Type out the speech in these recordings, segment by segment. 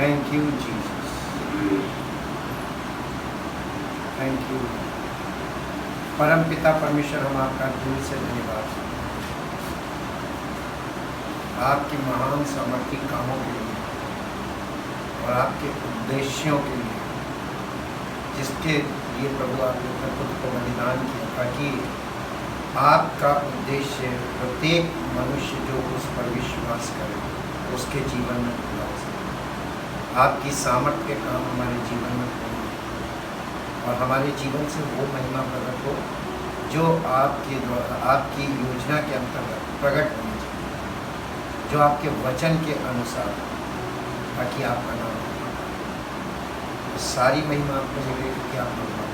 Thank you Jesus, thank you परम पिता परमेश्वर। हम आपका दिल से धन्यवाद आपके महान सामर्थ्य कामों के लिए और आपके उद्देश्यों के लिए, जिसके लिए प्रभु आपने अपने पुत्र को बलिदान किया, ताकि आपका उद्देश्य प्रत्येक मनुष्य जो उस पर विश्वास करे उसके जीवन में पूरा हो सके। आपकी सामर्थ्य के काम हमारे जीवन में पूर्ण हो और हमारे जीवन से वो महिमा प्रकट हो जो आपके द्वारा, आपकी योजना के अंतर्गत प्रकट होनी चाहिए, जो आपके वचन के अनुसार, ताकि आपका नाम सारी महिमा आपको मिले, क्योंकि आप महिमा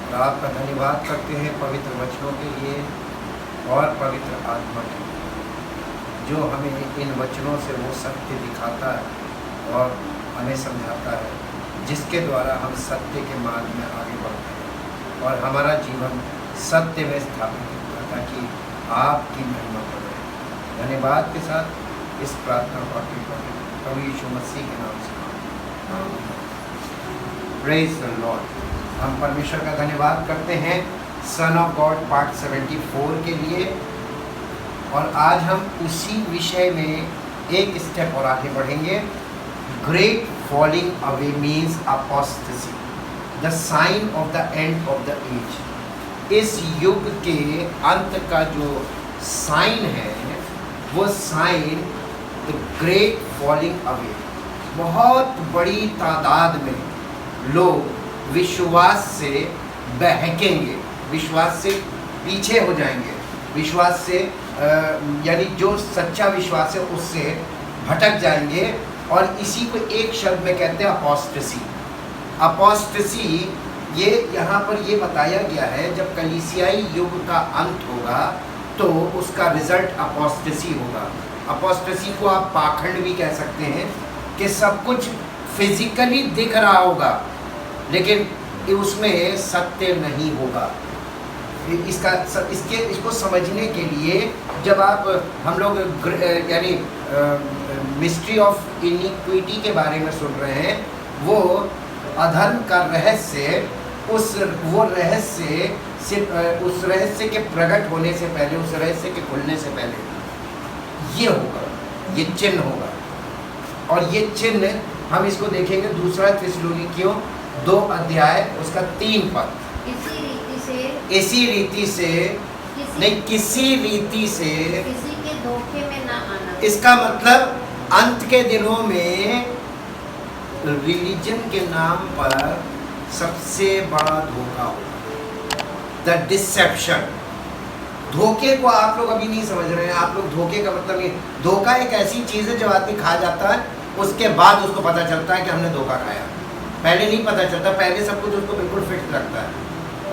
और आपका धन्यवाद करते हैं पवित्र वचनों के लिए और पवित्र आत्मा के लिए, जो हमें इन वचनों से वो सत्य दिखाता है और हमें समझाता है, जिसके द्वारा हम सत्य के मार्ग में आगे बढ़ते हैं और हमारा जीवन सत्य में स्थापित होता है, ताकि आपकी महिमा बढ़े। धन्यवाद के साथ इस प्रार्थना को प्रभु यीशु मसीह के नाम से प्रेज द लॉर्ड। हम परमेश्वर का धन्यवाद करते हैं सन ऑफ गॉड पार्ट 74 के लिए, और आज हम उसी विषय में एक स्टेप और आगे बढ़ेंगे। Great falling away means apostasy, the sign of the end of the age. इस युग के अंत का जो साइन है वो sign the great falling away. बहुत बड़ी तादाद में लोग विश्वास से बहकेंगे, विश्वास से पीछे हो जाएंगे, विश्वास से यानी जो सच्चा विश्वास है उससे भटक जाएंगे, और इसी को एक शब्द में कहते हैं अपोस्टेसी। अपोस्टेसी ये यहाँ पर ये बताया गया है, जब कलीसियाई युग का अंत होगा तो उसका रिजल्ट अपोस्टेसी होगा। अपोस्टेसी को आप पाखंड भी कह सकते हैं, कि सब कुछ फिजिकली दिख रहा होगा लेकिन उसमें सत्य नहीं होगा। इसको समझने के लिए जब आप हम लोग यानी मिस्ट्री ऑफ इनिक्विटी के बारे में सुन रहे हैं, वो अधर्म का रहस्य, उस रहस्य के प्रकट होने से पहले, उस रहस्य के खुलने से पहले ये होगा, ये चिन्ह होगा। और ये चिन्ह हम इसको देखेंगे दूसरा थिस्सलुनीकियों 2 अध्याय उसका 3 पद। इसी रीति से किसी रीति से किसी के धोखे में ना आना। इसका मतलब अंत के दिनों में रिलीजन के नाम पर सबसे बड़ा धोखा होगा, द डिसेप्शन। धोखे को आप लोग अभी नहीं समझ रहे हैं। आप लोग धोखे का मतलब नहीं, धोखा एक ऐसी चीज़ है जब आदमी खा जाता है उसके बाद उसको पता चलता है कि हमने धोखा खाया। पहले नहीं पता चलता, पहले सब कुछ उसको बिल्कुल फिट लगता है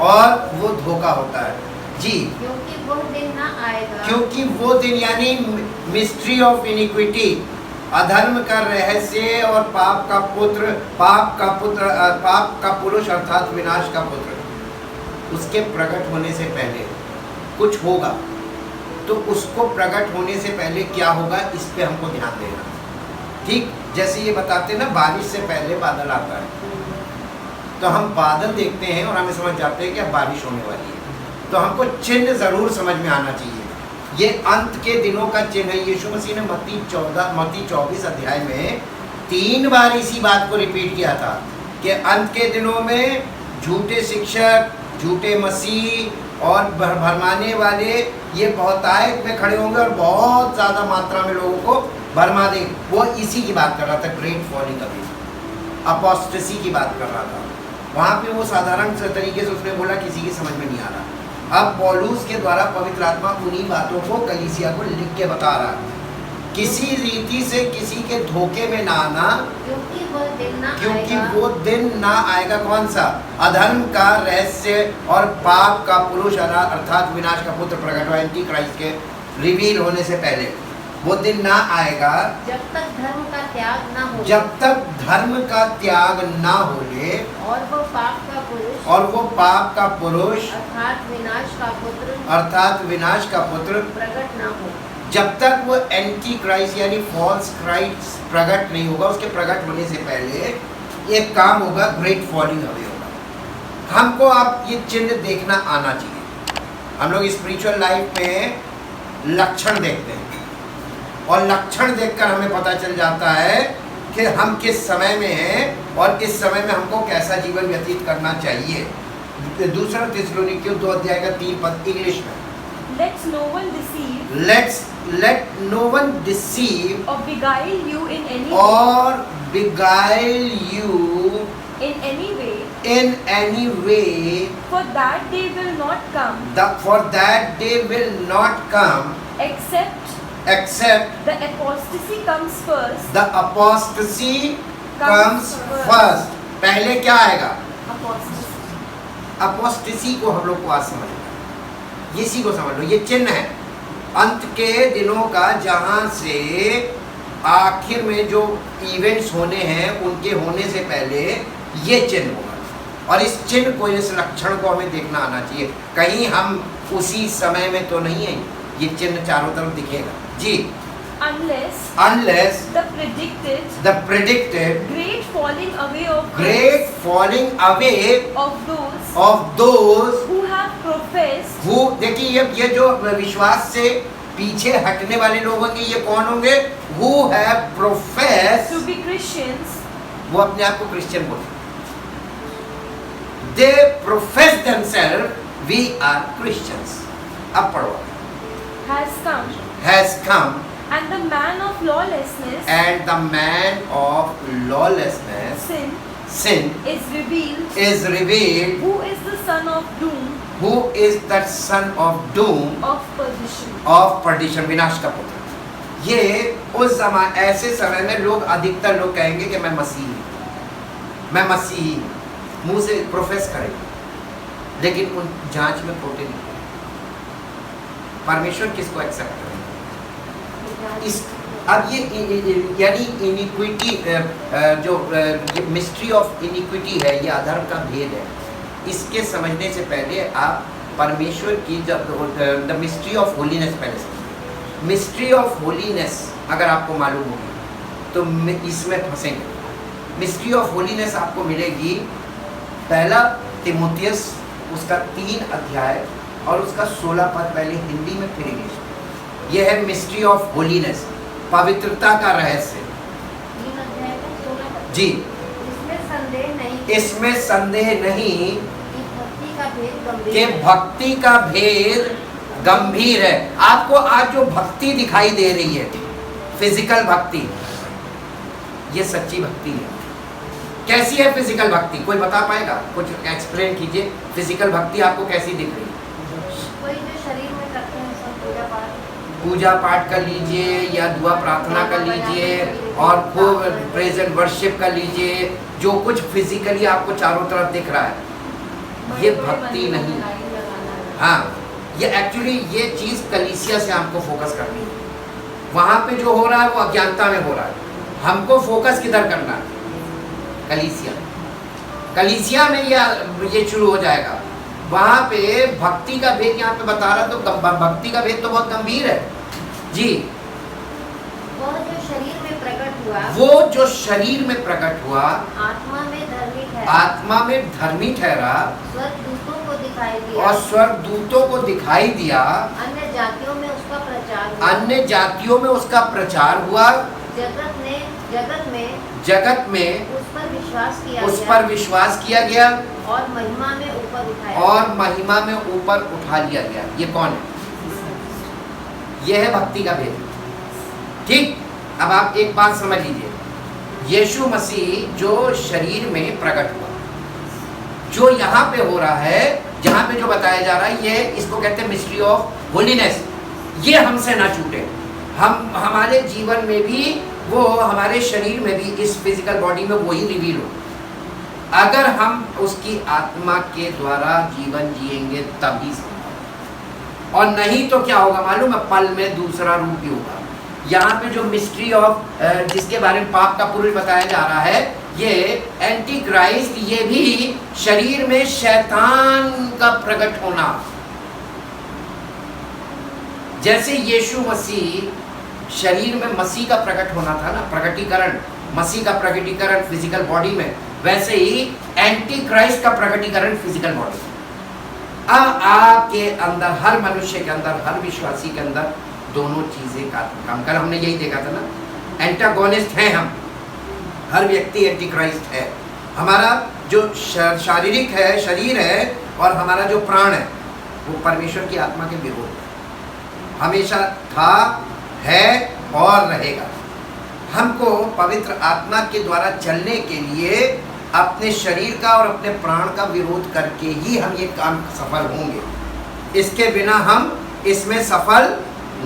और वो धोखा होता है जी। क्योंकि वो दिन ना आएगा, क्योंकि वो दिन यानी मिस्ट्री ऑफ इनिक्विटी, अधर्म का रहस्य और पाप का पुरुष अर्थात विनाश का पुत्र, उसके प्रकट होने से पहले कुछ होगा। तो उसको प्रकट होने से पहले क्या होगा, इस पे हमको ध्यान देना। ठीक जैसे ये बताते हैं ना, बारिश से पहले बादल आता है, तो हम बादल देखते हैं और हमें समझ जाते हैं कि अब बारिश होने वाली है। तो हमको चिन्ह ज़रूर समझ में आना चाहिए। ये अंत के दिनों का चिन्ह है। यीशु मसीह ने मत्ती 24 अध्याय में 3 बार इसी बात को रिपीट किया था कि अंत के दिनों में झूठे शिक्षक, झूठे मसीह और भरमाने वाले ये बहुतायत में खड़े होंगे और बहुत ज़्यादा मात्रा में लोगों को भरमा देंगे। वो इसी की बात कर रहा था, ग्रेट फॉलिंग अवे, अपोस्टेसी की बात कर रहा था। वहाँ पे वो साधारण तरीके से उसने बोला, किसी की समझ में नहीं आ रहा। अब पौलुस के द्वारा पवित्र आत्मा उन्हीं बातों को कलीसिया को लिख के बता रहा है, किसी रीति से किसी के धोखे में ना आना, क्योंकि वो दिन ना आएगा। कौन सा? अधर्म का रहस्य और पाप का पुरुष अर्थात विनाश का पुत्र प्रकट हुआ, एंटी क्राइस्ट के रिवील होने से पहले वो दिन ना आएगा जब तक धर्म का त्याग ना हो, जब तक धर्म का त्याग ना हो ले, और वो पाप का पुरुष अर्थात विनाश का पुत्र प्रकट ना हो। जब तक वो एंटी क्राइस्ट यानी फॉल्स क्राइस्ट प्रकट नहीं होगा, उसके प्रकट होने से पहले एक काम होगा, ग्रेट फॉलिंग अवे होगा। हमको आप ये चिन्ह देखना आना चाहिए। हम लोग स्पिरिचुअल लाइफ में लक्षण देखते हैं और लक्षण देखकर हमें पता चल जाता है कि हम किस समय में हैं और इस समय में हमको कैसा जीवन व्यतीत करना चाहिए। दूसरा थिस्सलुनीकियों 2 अध्याय का 3 पद इंग्लिश में, Let no one deceive let no one deceive or beguile you in any or beguile you in any way, in any way, for that day will not come for that day will not come except the apostasy comes first. the apostasy comes first। पहले क्या आएगा? Apostasy. Apostasy को हम लोग को आज समझना है, इसी को समझ लो। ये चिन्ह है अंत के दिनों का, जहां से आखिर में जो इवेंट्स होने हैं उनके होने से पहले ये चिन्ह होगा। और इस चिन्ह को, इस लक्षण को हमें देखना आना चाहिए। कहीं हम उसी समय में तो नहीं है, ये चिन्ह चारों तरफ दिखेगा जी। unless the predicted great falling away of those who have professed, who, देखिए ये जो विश्वास से पीछे हटने वाले लोग होंगे, ये कौन होंगे? who have professed to be Christians, वो अपने आप को क्रिश्चियन बोलते, they profess themselves we are Christians। अब पढ़ो, has come and the man of lawlessness sin is revealed, who is the son of doom, who is the son of doom, of perdition, विनाश का पुत्र। ये उस समय, ऐसे समय में लोग, अधिकतर लोग कहेंगे कि मैं मसीही मुंह से प्रोफेस करेंगे, लेकिन उन जांच में खोटे नहीं। परमेश्वर किसको एक्सेप्ट करेगा? इस अब ये यानी इनिक्विटी, जो मिस्ट्री ऑफ इनिक्विटी है, ये अधर्म का भेद है। इसके समझने से पहले आप परमेश्वर की द मिस्ट्री ऑफ होलीनेस पहले समझिए। मिस्ट्री ऑफ होलीनेस अगर आपको मालूम होगी तो इसमें फंसेंगे। मिस्ट्री ऑफ होलीनेस आपको मिलेगी पहला तिमोथियस उसका 3 अध्याय और उसका 16 पद, पहले हिंदी में फिर इंग्लिश में। यह है मिस्ट्री ऑफ होलीनेस, पवित्रता का रहस्य। 3 अध्याय का 16 पद जी। इसमें संदेह नहीं कि भक्ति का भेद गंभीर है। आपको आज जो भक्ति दिखाई दे रही है, फिजिकल भक्ति, ये सच्ची भक्ति है। कैसी है फिजिकल भक्ति? कोई बता पाएगा? कुछ एक्सप्लेन कीजिए। फिजिकल भक्ति आपको कैसी दिख रही है? कोई जो शरीर में करते हैं, सब पूजा पाठ कर लीजिए या दुआ प्रार्थना कर लीजिए और खूब प्रेज एंड वर्शिप कर लीजिए, जो कुछ फिजिकली आपको चारों तरफ दिख रहा है, ये भक्ति नहीं। हाँ, ये एक्चुअली ये चीज़ कलीसिया से हमको फोकस करनी है। वहाँ पे जो हो रहा है वो अज्ञानता में हो रहा है, हमको फोकस किधर करना है? कलीसिया में ये शुरू हो जाएगा। वहाँ पे भक्ति का भेद यहाँ पे बता रहा, तो भक्ति का भेद तो बहुत गंभीर है जी। वो जो शरीर में प्रकट हुआ, आत्मा में धर्मी ठहरा, स्वर्गदूतों को दिखाई दिया, अन्य जातियों में उसका प्रचार हुआ, जगत में उस पर विश्वास किया गया और महिमा में ऊपर उठा लिया गया। ये कौन है? यह है भक्ति का भेद। ठीक, अब आप एक बात समझ लीजिए। यीशु मसीह जो शरीर में प्रकट हुआ, जो यहाँ पे हो रहा है, जहाँ पे जो बताया जा रहा है, ये इसको कहते हैं मिस्ट्री ऑफ होलीनेस। ये हमसे ना छूटे। हम हमारे जीवन में भी वो, हमारे शरीर में भी, इस फिजिकल बॉडी में वही रिवील हो। अगर हम उसकी आत्मा के द्वारा जीवन जिएंगे तभी संभव, और नहीं तो क्या होगा मालूम है? पल में दूसरा रूप भी होगा। यहाँ पे जो मिस्ट्री ऑफ जिसके बारे में पाप का पुरुष बताया जा रहा है, ये एंटी क्राइस्ट, ये भी शरीर में शैतान का प्रकट होना। जैसे यीशु मसीह शरीर में मसीह का प्रकट होना था ना, प्रकटीकरण, मसीह का प्रकटीकरण फिजिकल बॉडी में, वैसे ही एंटी क्राइस्ट का प्रकटीकरण फिजिकल बॉडी में। अब आपके अंदर, हर मनुष्य के अंदर, हर विश्वासी के अंदर दोनों चीजें का काम कर, हमने यही देखा था ना, एंटागोनिस्ट हैं हम, हर व्यक्ति एंटी क्राइस्ट है। हमारा जो शारीरिक है, शरीर है, और हमारा जो प्राण है वो परमेश्वर की आत्मा के विरोध है, हमेशा था, है और रहेगा। हमको पवित्र आत्मा के द्वारा चलने के लिए अपने शरीर का और अपने प्राण का विरोध करके ही हम ये काम सफल होंगे, इसके बिना हम इसमें सफल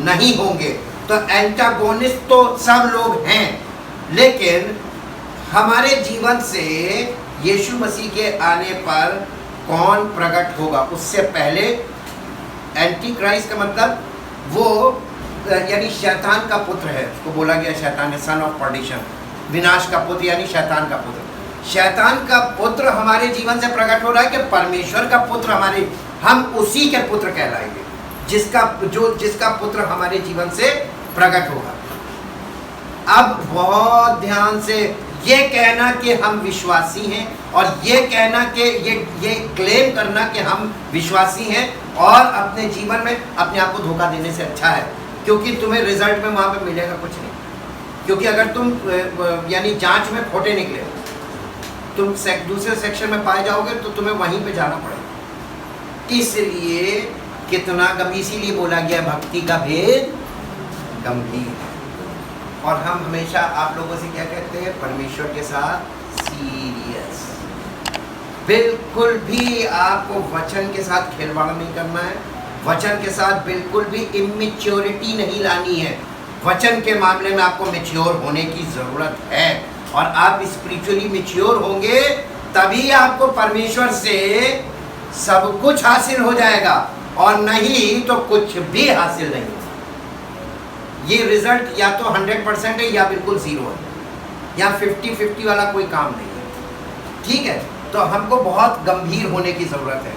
नहीं होंगे। तो एंटागोनिस्ट तो सब लोग हैं, लेकिन हमारे जीवन से यीशु मसीह के आने पर कौन प्रकट होगा, उससे पहले एंटी क्राइस्ट का मतलब वो यानी शैतान का पुत्र है, उसको बोला गया शैतान है, सन ऑफ परडिशन, विनाश का पुत्र यानी शैतान का पुत्र। शैतान का पुत्र हमारे जीवन से प्रकट हो रहा है कि परमेश्वर का पुत्र हमारे, हम उसी के पुत्र कहलाएंगे जिसका पुत्र हमारे जीवन से प्रकट होगा। अब बहुत ध्यान से ये कहना कि हम विश्वासी हैं और ये कहना कि ये क्लेम करना कि हम विश्वासी हैं और अपने जीवन में अपने आप को धोखा देने से अच्छा है, क्योंकि तुम्हें रिजल्ट में वहाँ पे मिलेगा कुछ नहीं। क्योंकि अगर तुम यानी जांच में खोटे निकले, तुम दूसरे सेक्शन में पाए जाओगे तो तुम्हें वहीं पे जाना पड़ेगा। इसलिए कितना गंभीर, इसीलिए बोला गया भक्ति का भेद गंभीर है। और हम हमेशा आप लोगों से क्या कहते हैं, परमेश्वर के साथ सीरियस। बिल्कुल भी आपको वचन के साथ खिलवाड़ नहीं करना है, वचन के साथ बिल्कुल भी इमेच्योरिटी नहीं लानी है। वचन के मामले में आपको मैच्योर होने की ज़रूरत है, और आप स्पिरिचुअली मैच्योर होंगे तभी आपको परमेश्वर से सब कुछ हासिल हो जाएगा, और नहीं तो कुछ भी हासिल नहीं होगा। ये रिजल्ट या तो 100% है या बिल्कुल 0 है, या 50-50 वाला कोई काम नहीं है। ठीक है, तो हमको बहुत गंभीर होने की ज़रूरत है।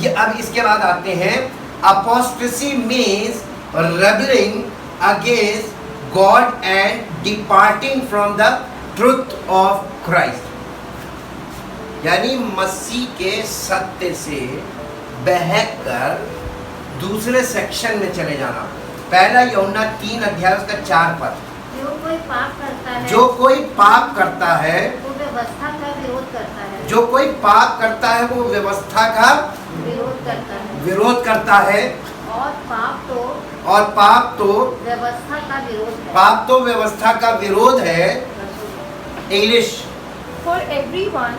ये अब इसके बाद आते हैं, apostasy means rebelling against God and departing from the truth of Christ, यानी मसीह के सत्य से बहकर दूसरे सेक्शन में चले जाना। पहला यूहन्ना 3 अध्याय उसका 4 पद, जो कोई पाप करता है, जो कोई पाप करता है, वो व्यवस्था का विरोध करता है, जो कोई पाप करता है वो व्यवस्था का विरोध करता है, और पाप तो व्यवस्था का विरोध है। पाप तो व्यवस्था का विरोध है। English, For everyone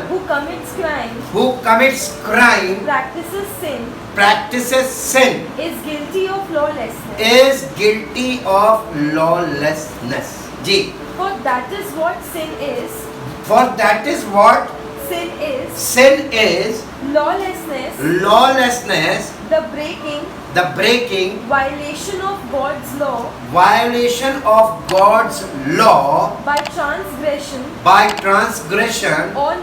who commits crime, practices sin is guilty of lawlessness. जी, For that is what sin is. sin is Lawlessness, the breaking, violation of God's law by transgression by transgression or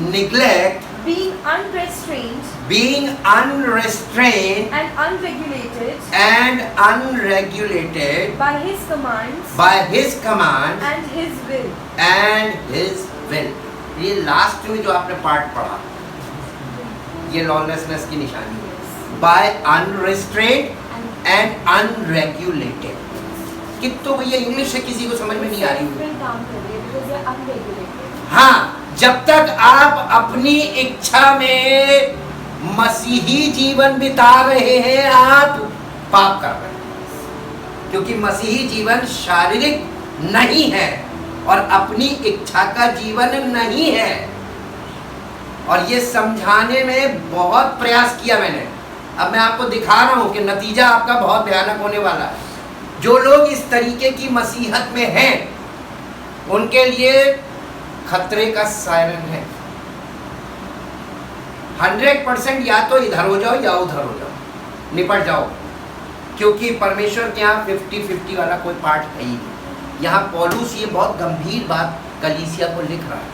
neglect, being unrestrained and unregulated by his command and his will. ये last में जो आपने part पढ़ा, ये lawlessness की निशानी है। By unrestrained and unregulated. कि तो भैया इंग्लिश है, किसी को समझ में नहीं आ रही। हाँ, जब तक आप अपनी इच्छा में मसीही जीवन बिता रहे हैं, आप पाप कर रहे हैं, क्योंकि मसीही जीवन शारीरिक नहीं है और अपनी इच्छा का जीवन नहीं है। और ये समझाने में बहुत प्रयास किया मैंने। अब मैं आपको दिखा रहा हूं कि नतीजा आपका बहुत भयानक होने वाला है। जो लोग इस तरीके की मसीहत में हैं, उनके लिए खतरे का सायरन है। 100% या तो इधर हो जाओ या उधर हो जाओ, निपट जाओ, क्योंकि परमेश्वर के यहाँ 50-50 वाला कोई पार्ट है ही नहीं। यहाँ पौलुस ये बहुत गंभीर बात कलीसिया को लिख रहा है,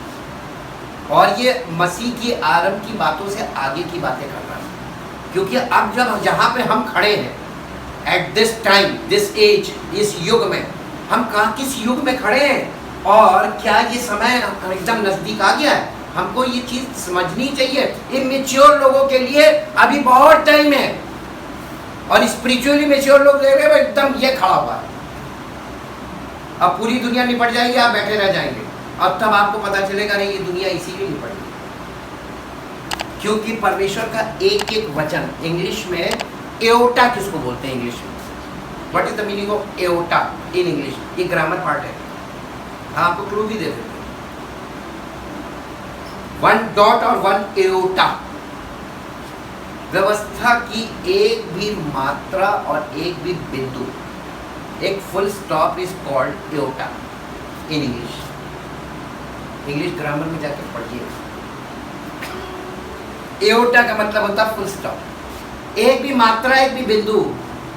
और ये मसीह की आरंभ की बातों से आगे की बातें कर रहा है, क्योंकि अब जब जहाँ पे हम खड़े हैं at this time, this age, इस युग में, हम कहाँ किस युग में खड़े हैं और क्या ये समय एकदम नजदीक आ गया है, हमको ये चीज समझनी चाहिए। इमेच्योर लोगों के लिए अभी बहुत टाइम है और स्पिरिचुअली मेच्योर लोग देख रहे हैं एकदम ये खड़ा हुआ है। अब पूरी दुनिया निपट जाएगी, आप बैठे रह जाएंगे, अब तब आपको पता चलेगा नहीं ये दुनिया इसीलिए निपट गई क्योंकि परमेश्वर का एक एक वचन, इंग्लिश में एओटा किसको बोलते हैं इंग्लिश में, what is the meaning of aorta in English, ये ग्रामर पार्ट है, हाँ आपको क्लू भी दे देते हैं, 1 डॉट और 1 एओटा, व्यवस्था की एक भी मात्रा और एक भी बिंदु, एक full stop is called aorta in English. English grammar में जाकर पढ़िए, एओटा का मतलब होता है फुल स्टॉप। एक भी मात्रा, एक भी बिंदु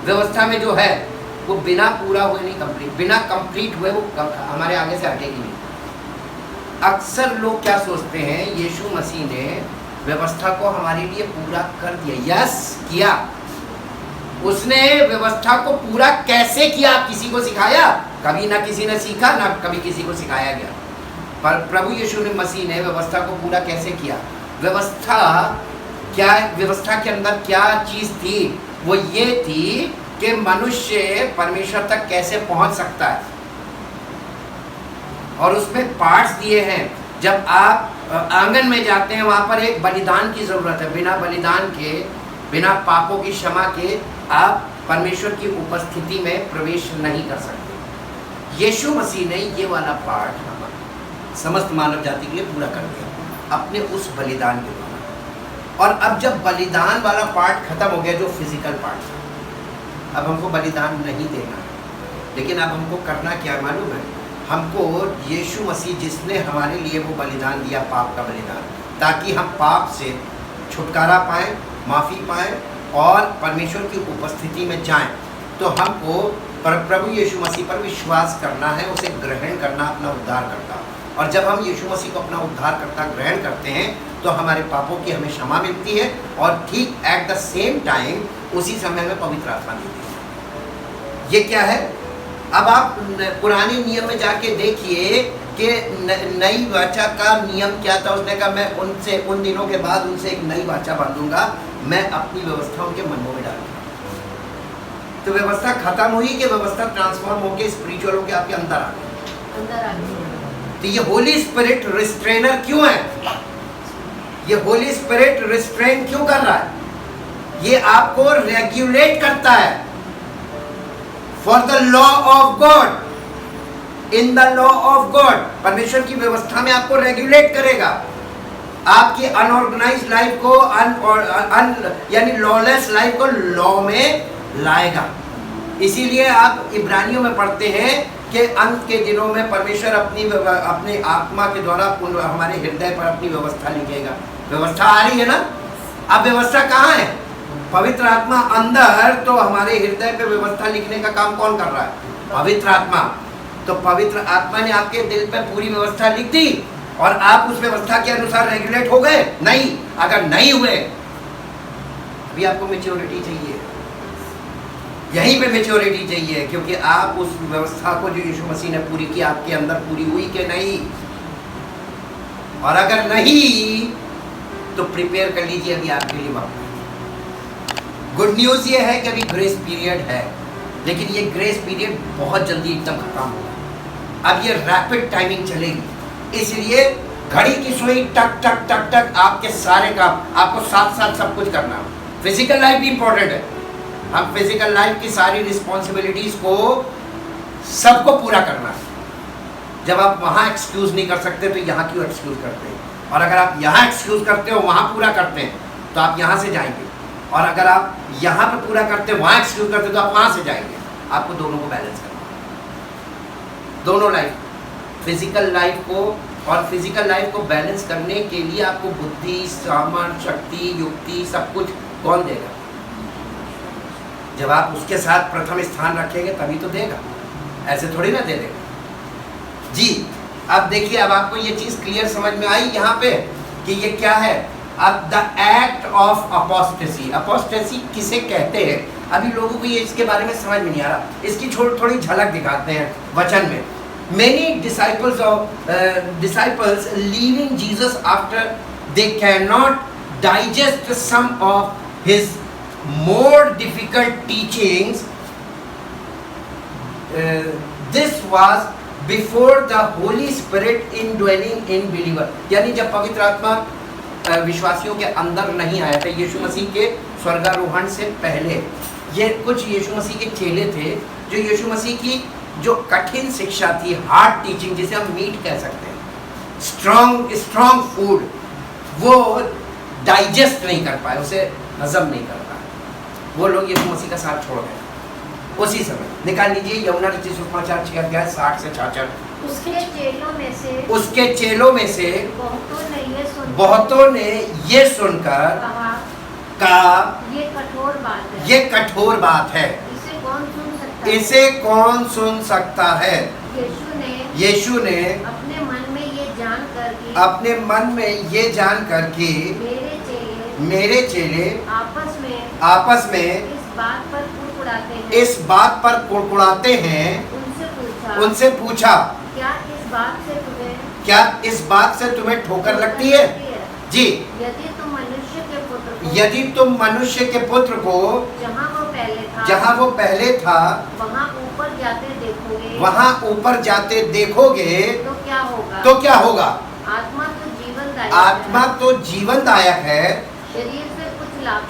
व्यवस्था में जो है वो बिना पूरा हुए नहीं कंप्लीट, बिना कंप्लीट हुए वो हमारे आगे से हटेगी नहीं। अक्सर लोग क्या सोचते हैं, यीशु मसीह ने व्यवस्था को हमारे लिए पूरा कर दिया, यस किया, उसने व्यवस्था को पूरा कैसे किया, किसी को सिखाया? कभी ना किसी ने सीखा, ना कभी किसी को सिखाया गया। पर प्रभु यीशु ने मसीह ने व्यवस्था को पूरा कैसे किया? व्यवस्था क्या, व्यवस्था के अंदर क्या चीज थी? वो ये थी कि मनुष्य परमेश्वर तक कैसे पहुंच सकता है, और उसमें पार्ट्स दिए हैं। जब आप आंगन में जाते हैं वहां पर एक बलिदान की जरूरत है, बिना बलिदान के, बिना पापों की क्षमा के आप परमेश्वर की उपस्थिति में प्रवेश नहीं कर सकते। यीशु मसीह ने ये वाला पार्ट समस्त मानव जाति के लिए पूरा कर दिया अपने उस बलिदान के द्वारा। और अब जब बलिदान वाला पार्ट खत्म हो गया, जो फिजिकल पार्ट था, अब हमको बलिदान नहीं देना है, लेकिन अब हमको करना क्या मालूम है? हमको यीशु मसीह जिसने हमारे लिए वो बलिदान दिया, पाप का बलिदान, ताकि हम पाप से छुटकारा पाएं, माफ़ी पाएं और परमेश्वर की उपस्थिति में जाएं, तो हमको प्रभु यीशु मसीह पर विश्वास करना है, उसे ग्रहण करना अपना उद्धारकर्ता। और जब हम यीशु मसीह को अपना उद्धारकर्ता ग्रहण करते हैं तो हमारे पापों की हमें क्षमा मिलती है, और ठीक एट द सेम टाइम उसी समय में पवित्र आत्मा मिलती है। ये क्या है? अब आप पुराने नियम में जाके देखिए कि नई वाचा का नियम क्या था। उसने कहा मैं उनसे उन दिनों के बाद उनसे एक नई वाचा बांधूंगा, मैं अपनी व्यवस्था उनके मनों में डालूंगा। तो व्यवस्था खत्म हुई कि व्यवस्था ट्रांसफॉर्म होकर स्पिरिचुअल होकर आपके अंदर आ गई। तो ये होली स्पिरिट रिस्ट्रेनर क्यों है? ये होली स्पिरिट रिस्ट्रेन क्यों कर रहा है? ये आपको रेगुलेट करता है for the law of God, in the law of God. परमेश्वर की व्यवस्था में आपको रेगुलेट करेगा, आपकी अनऑर्गेनाइज लाइफ को यानी लॉलेस लाइफ को लॉ में लाएगा। इसीलिए आप इब्रानियों में पढ़ते हैं कि अंत के दिनों में परमेश्वर अपनी आत्मा के द्वारा हमारे हृदय पर अपनी व्यवस्था लिखेगा। व्यवस्था आ रही है ना? अब व्यवस्था कहाँ है? पवित्र आत्मा अंदर, तो हमारे हृदय पे व्यवस्था लिखने का काम कौन कर रहा है? पवित्र आत्मा। तो पवित्र आत्मा ने आपके दिल पे पूरी व्यवस्था लिख दी और आप उस व्यवस्था के अनुसार रेगुलेट हो गए? नहीं। अगर नहीं हुए, अभी आपको मैच्योरिटी चाहिए, यहीं पे मैच्योरिटी चाहिए, क्योंकि आप उस व्यवस्था को जो यीशु मसीह ने पूरी की, आपके अंदर पूरी हुई कि नहीं। और अगर नहीं तो प्रिपेयर कर लीजिए अभी आपके लिए वक्त। गुड न्यूज़ ये है कि अभी ग्रेस पीरियड है, लेकिन ये ग्रेस पीरियड बहुत जल्दी एकदम खत्म होगा। अब ये रैपिड टाइमिंग चलेगी, इसलिए घड़ी की सुई टक टक टक टक आपके सारे काम आपको साथ साथ सब कुछ करना। फिजिकल लाइफ भी इंपॉर्टेंट है, हम फिजिकल लाइफ की सारी रिस्पॉन्सिबिलिटीज को सबको पूरा करना है। जब आप वहाँ एक्सक्यूज नहीं कर सकते तो यहाँ क्यों एक्सक्यूज करते हैं? और अगर आप यहाँ एक्सक्यूज करते हो वहाँ पूरा करते हैं तो आप यहाँ से जाएंगे, और अगर आप यहाँ पे पूरा करते वहाँ एक्सक्यूज करते तो आप वहाँ से जाएंगे। आपको दोनों को बैलेंस करना, दोनों लाइफ, फिजिकल लाइफ को और फिजिकल लाइफ को बैलेंस करने के लिए आपको बुद्धि, सामर्थ्य, शक्ति, युक्ति सब कुछ कौन देगा? जब आप उसके साथ प्रथम स्थान रखेंगे तभी तो देगा, ऐसे थोड़ी ना दे देगा जी। अब देखिए, अब आपको ये चीज क्लियर समझ में आई यहाँ पे कि ये क्या है। अब the act of apostasy. Apostasy किसे कहते हैं? अभी लोगों को ये इसके बारे में समझ में नहीं आ रहा, इसकी थोड़ी झलक दिखाते हैं वचन में। Many disciples leaving Jesus after they cannot digest some of his more difficult teachings. This was before the Holy Spirit indwelling in believer। यानी जब पवित्र आत्मा विश्वासियों के अंदर नहीं आया था, यीशु मसीह के स्वर्गारोहण से पहले, ये कुछ यीशु मसीह के चेले थे जो यीशु मसीह की जो कठिन शिक्षा थी, हार्ड टीचिंग जिसे हम मीट कह सकते हैं, स्ट्रॉन्ग फूड, वो डाइजेस्ट नहीं कर पाए, उसे हजम नहीं कर पाए। वो लोग यीशु मसीह का साथ छोड़ गए। उसी समय निकाल लीजिए यमुना रचित सुसमाचार 6 अध्याय 60 से 66। उसके चेलों में से बहुतों ने ये सुनकर कहा, ये कठोर बात है, इसे कौन सुन सकता है? यीशु ने अपने मन में ये जानकर कि मेरे चेले आपस में इस बात पर कुड़कुड़ाते हैं। उनसे पूछा क्या इस बात से तुम्हें ठोकर लगती है? जी, यदि तुम मनुष्य के पुत्र को जहाँ वो पहले था वहाँ ऊपर जाते देखोगे तो क्या होगा? आत्मा तो जीवनदायक है,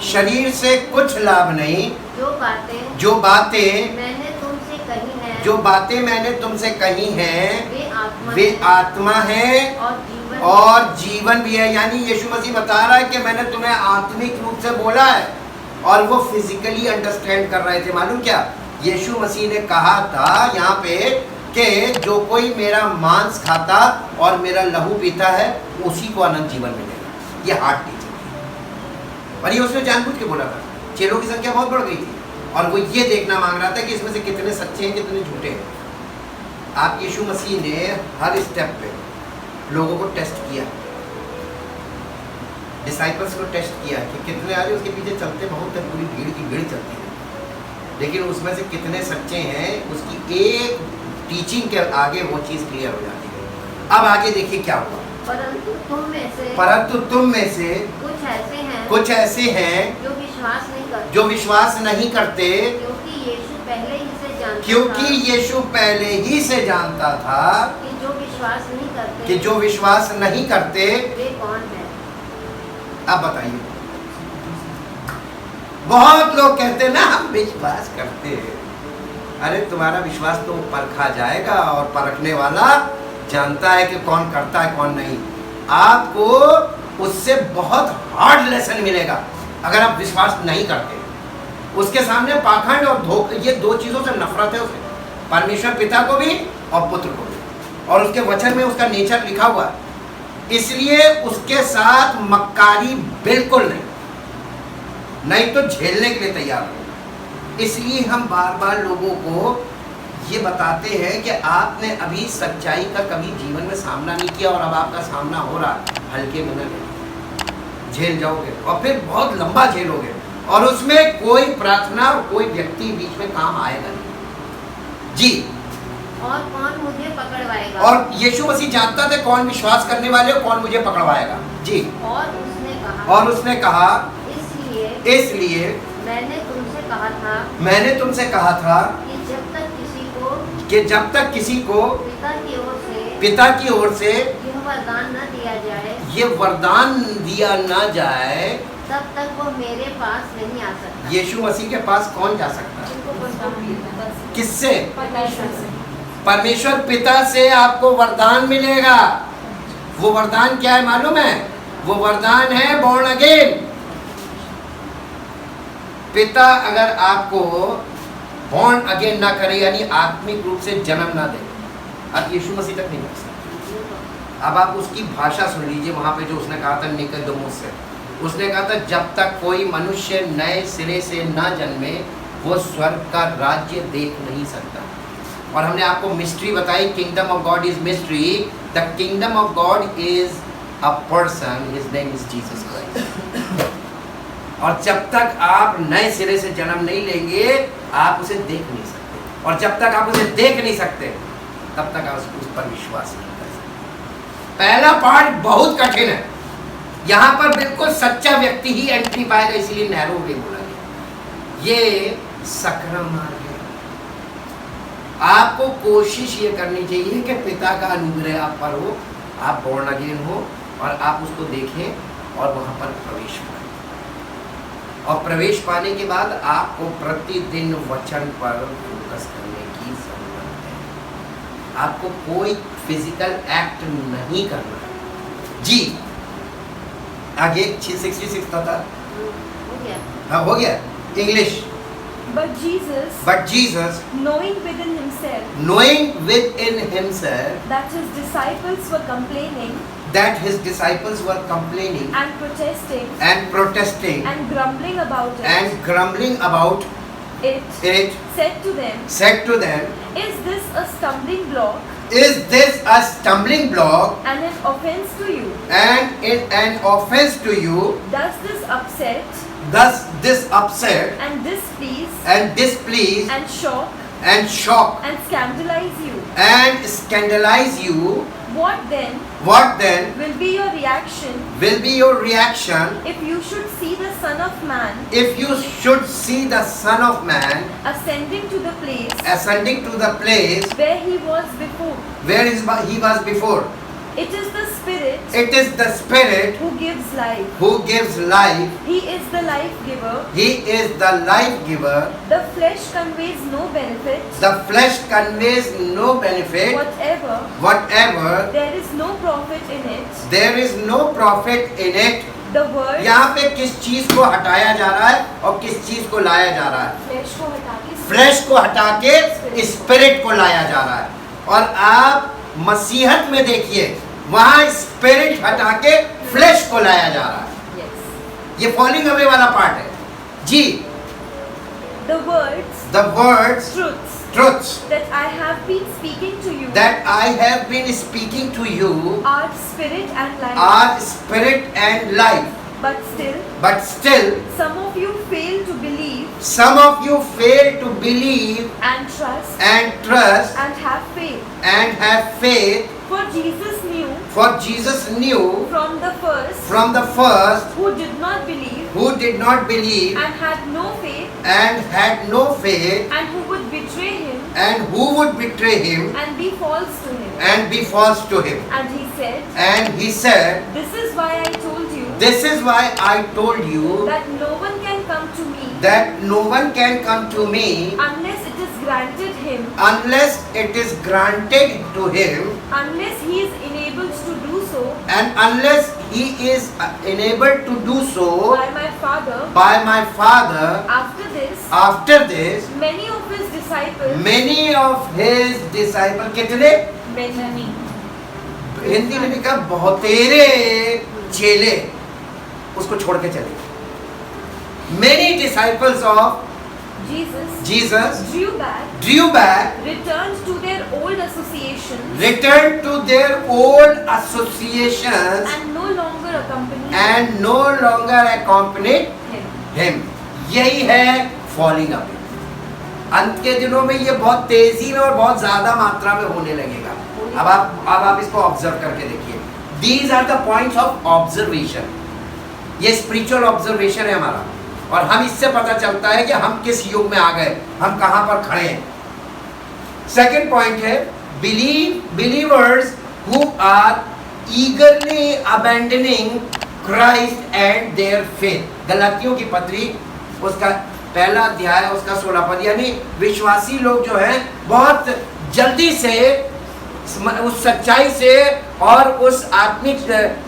शरीर से कुछ लाभ नहीं। जो बातें मैंने तुमसे कही हैं वे आत्मा है और जीवन भी है। यानी यीशु मसीह बता रहा है कि मैंने तुम्हें आत्मिक रूप से बोला है, और वो फिजिकली अंडरस्टैंड कर रहे थे। मालूम क्या यीशु मसीह ने कहा था यहाँ पे कि जो कोई मेरा मांस खाता और मेरा लहू पीता है उसी को अनंत जीवन मिलेगा। ये हार्ट टीचिंग है, और ये उसने जानबूझ के बोला था। चेलों की संख्या बहुत बढ़ गई थी और वो ये देखना मांग रहा था कि इसमें से कितने सच्चे हैं, कितने झूठे हैं। आप यीशु मसीह ने हर स्टेप पे लोगों को टेस्ट किया, डिसाइपल्स को टेस्ट किया कि कितने आ रहे, उसके पीछे चलते बहुत है, पूरी भीड़ की भीड़ चलती है, लेकिन उसमें से कितने सच्चे हैं उसकी एक टीचिंग के आगे वो चीज़ क्लियर हो जाती है। अब आगे देखिए क्या हुआ। परंतु तुम में से कुछ ऐसे हैं जो विश्वास नहीं करते, क्योंकि यीशु पहले ही से जानता था कि जो विश्वास नहीं करते वे कौन है। अब बताइए, बहुत लोग कहते हैं ना हम विश्वास करते हैं। अरे तुम्हारा विश्वास तो परखा जाएगा और परखने वाला जानता है कि कौन करता है कौन नहीं। आपको उससे बहुत हार्ड लेसन मिलेगा अगर आप विश्वास नहीं करते। उसके सामने पाखंड और धोखा, ये दो चीज़ों से नफरत है उसे, परमेश्वर पिता को भी और पुत्र को भी, और उसके वचन में उसका नेचर लिखा हुआ है। इसलिए उसके साथ मक्कारी बिल्कुल नहीं तो झेलने के लिए तैयार हो। इसलिए हम बार बार लोगों को ये बताते हैं कि आपने अभी सच्चाई का कभी जीवन में सामना नहीं किया और अब आपका सामना हो रहा है, हल्के में न लें, झेल जाओगे और फिर बहुत लंबा झेलोगे, और उसमें कोई प्रार्थना और कोई व्यक्ति बीच में काम आएगा नहीं। जी, और कौन मुझे पकड़वाएगा? और यीशु मसीह जानता था कौन विश्वास करने वाले और कौन मुझे पकड़वाएगा। जी, और उसने कहा इसलिए मैंने तुमसे कहा था कि जब तक किसी को पिता की ओर से ये वरदान दिया ना जाए तब तक वो मेरे पास नहीं आ सकता। यीशु मसीह के पास कौन जा सकता है? किससे? परमेश्वर पिता से आपको वरदान मिलेगा। वो वरदान क्या है मालूम है? वो वरदान है बॉर्न अगेन। पिता अगर आपको बॉर्न अगेन ना करे, यानी आत्मिक रूप से जन्म ना दे, आप यीशु मसीह तक नहीं पहुंच सकते। अब आप उसकी भाषा सुन लीजिए, वहां पे जो उसने कहा था निकोदेमुस से, उसने कहा था जब तक कोई मनुष्य नए सिरे से ना जन्मे वो स्वर्ग का राज्य देख नहीं सकता। और हमने आपको मिस्ट्री बताई, kingdom of God is mystery. The kingdom of God is a person, his name is Jesus Christ. और जब तक आप नए सिरे से जन्म नहीं लेंगे आप उसे देख नहीं सकते, और जब तक आप उसे देख नहीं सकते तब तक आप उस पर विश्वास नहीं कर सकते। पहला पार्ट बहुत कठिन है, यहाँ पर बिल्कुल सच्चा व्यक्ति ही एंट्री पाएगा, इसीलिए नैरो वे बोला गया। ये सकरा मार्ग है। आपको कोशिश ये करनी चाहिए कि पिता का अनुग्रह आप पर हो, आप बॉर्न अगेन हो और आप उसको देखें और वहां पर प्रवेश पाएं। और प्रवेश पाने के बाद आपको प्रतिदिन वचन पर फोकस करने की जरूरत है। आपको कोई फिजिकल एक्ट नहीं करना है। जी आगे 66 था। हो गया। हाँ हो गया। English. But Jesus, knowing within himself that his disciples were complaining and protesting and grumbling about it, said to them, Is this a stumbling block and an offense to you? Does this upset and displease and shock and and scandalize you? What then will be your reaction if you should see the Son of Man ascending to the place where he was before? It is the Spirit who gives life. He is the life giver. The flesh conveys no benefit. Whatever. There is no profit in it. The word. यहाँ पे किस चीज को हटाया जा रहा है और किस चीज को लाया जा रहा है? फ्लैश को हटा के स्पिरिट को लाया जा रहा है। और आप मसीहत में देखिए वहां स्पिरिट हटा के फ्लैश को लाया जा रहा है। ये फॉलिंग अवे वाला पार्ट है। जी The words truths that I have been speaking to you are spirit and life. But still some of you fail to believe and trust and have faith. For Jesus knew from the first who did not believe and had no faith and who would betray him and be false to him. And he said, This is why I told you that no one can come to me unless it is granted to him, unless he is enabled to do so by my Father. After this many of his disciples कितने? Many. Hindi में लिखा बहुतेरे चेले उसको छोड़ के चले। Many disciples of Jesus drew back, returned to their old associations, and no longer accompanied him. यही है फॉलिंग अवे। अंत के दिनों में ये बहुत तेजी में और बहुत ज्यादा मात्रा में होने लगेगा। अब आप इसको ऑब्जर्व करके देखिए। These are the points of observation. ये स्पिरिचुअल ऑब्जर्वेशन है हमारा, और हम इससे पता चलता है कि हम किस युग में आ गए, हम कहां पर खड़े हैं। सेकेंड पॉइंट है believers who are eagerly abandoning Christ and their faith. गलातियों की पत्री उसका पहला अध्याय उसका 16 पद, यानी विश्वासी लोग जो हैं बहुत जल्दी से उस सच्चाई से और उस आत्मिक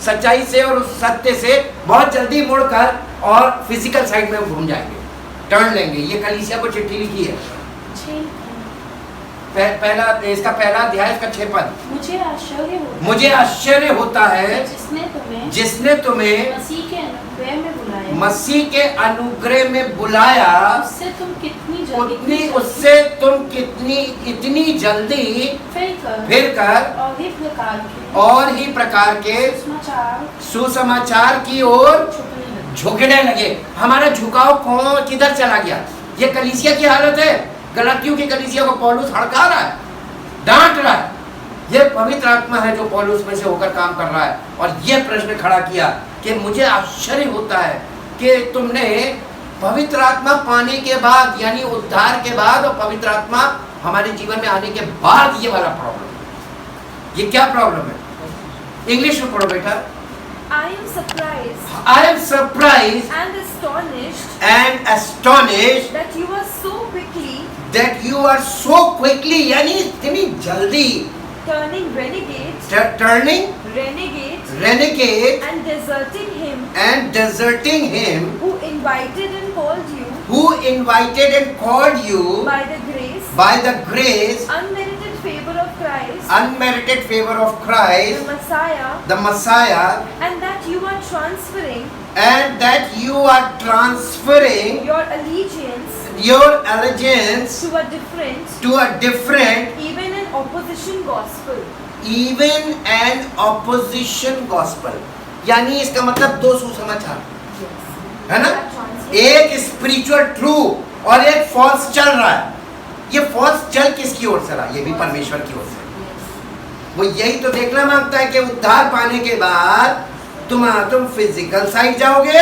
सच्चाई से और उस सत्य से बहुत जल्दी मुड़कर और फिजिकल साइड में घूम जाएंगे, टर्न लेंगे। ये कलीसिया को चिट्ठी लिखी है, इसका पहला अध्याय इसका 6 पद। मुझे आश्चर्य होता है जिसने तुम्हें मसीह के अनुग्रह में बुलाया, उससे तुम इतनी जल्दी फिर कर और ही प्रकार के सुसमाचार की ओर झुकने लगे। हमारा झुकाव कौन किधर चला गया? ये कलीसिया की हालत है। गलातियों की कलीसिया को पौलुस हड़का रहा है, डांट रहा है। ये पवित्र आत्मा है जो पौलुस में से होकर काम कर रहा है। और ये प्रश्न खड़ा किया कि मुझे आश्चर्य होता है कि तुमने पवित्र आत्मा पाने के बाद, यानी उद्धार के बाद, और पवित्र आत्मा हमारे जीवन में आने के बाद ये वाला प्रॉब्लम। ये क्या प्रॉब्लम है? इंग्लिश में पढ़ो बेटा। I am surprised and astonished that you are so quickly, यानी इतनी जल्दी turning renegade and deserting him who invited and called you by the grace unmerited favor of Christ the Messiah, and that you are transferring your allegiance to a different even an opposition gospel. यानी इसका मतलब दो सुसमाचार है ना? एक spiritual true और एक फॉल्स चल रहा है। ये फॉल्स चल किसकी ओर से रहा? ये भी परमेश्वर की ओर से। वो यही तो देखना मांगता है कि उद्धार पाने के बाद तुम फिजिकल साइड जाओगे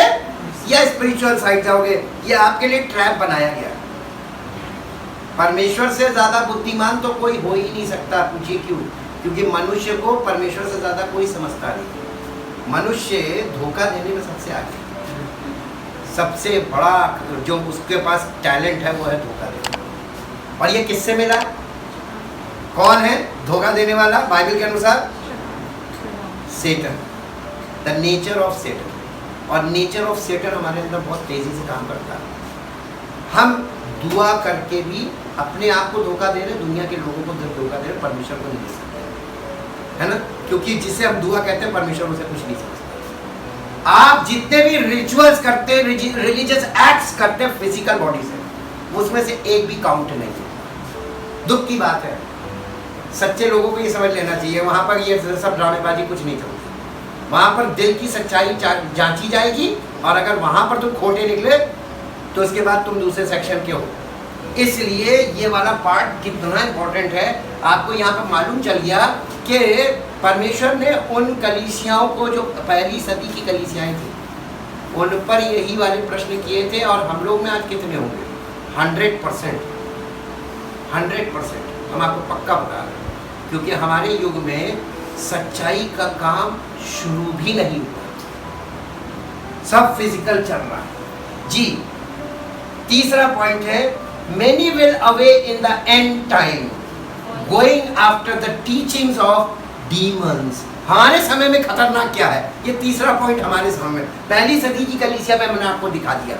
या स्पिरिचुअल साइड जाओगे। ये आपके लिए ट्रैप बनाया गया। परमेश्वर से ज्यादा बुद्धिमान तो कोई हो ही नहीं सकता। पूछिए क्यों? क्योंकि मनुष्य को परमेश्वर से ज्यादा कोई समझता नहीं। मनुष्य धोखा देने में सबसे आगे, सबसे बड़ा जो उसके पास टैलेंट है वो है धोखा देना। और ये किससे मिला? कौन है धोखा देने वाला? बाइबल के अनुसार सेटन, द नेचर ऑफ सेटन। और नेचर ऑफ सेटन हमारे अंदर बहुत तेजी से काम करता है। हम दुआ करके भी अपने आप को धोखा दे रहे, दुनिया के लोगों को धोखा दे रहे, परमेश्वर को नहीं दे सकते, है ना? क्योंकि जिसे हम दुआ कहते हैं परमेश्वर उसे कुछ नहीं समझता। आप जितने भी रिचुअल्स करते हैं, रिलीजियस एक्ट्स करते हैं फिजिकल बॉडी से, उसमें से एक भी काउंट नहीं है। दुख की बात है। सच्चे लोगों को ये समझ लेना चाहिए, वहां पर ये सब ड्रामेबाजी कुछ नहीं चलती। वहां पर दिल की सच्चाई जांची जाएगी, और अगर वहां पर तुम खोटे निकले तो उसके बाद तुम दूसरे सेक्शन के हो। इसलिए ये वाला पार्ट कितना इंपॉर्टेंट है। आपको यहाँ पर मालूम चल गया कि परमेश्वर ने उन कलीसियाओं को, जो पहली सदी की कलीसियाएं थी, उन पर यही वाले प्रश्न किए थे। और हम लोग में आज कितने होंगे? 100%। हम आपको पक्का बता रहे हैं, क्योंकि हमारे युग में सच्चाई का काम शुरू भी नहीं हुआ, सब फिजिकल चल रहा है जी। तीसरा पॉइंट है, many will away in the end time going after the teachings of demons। हमारे समय में खतरनाक क्या है? ये तीसरा पॉइंट हमारे समय में। पहली सदी की कलीसिया में मैंने आपको दिखा दिया।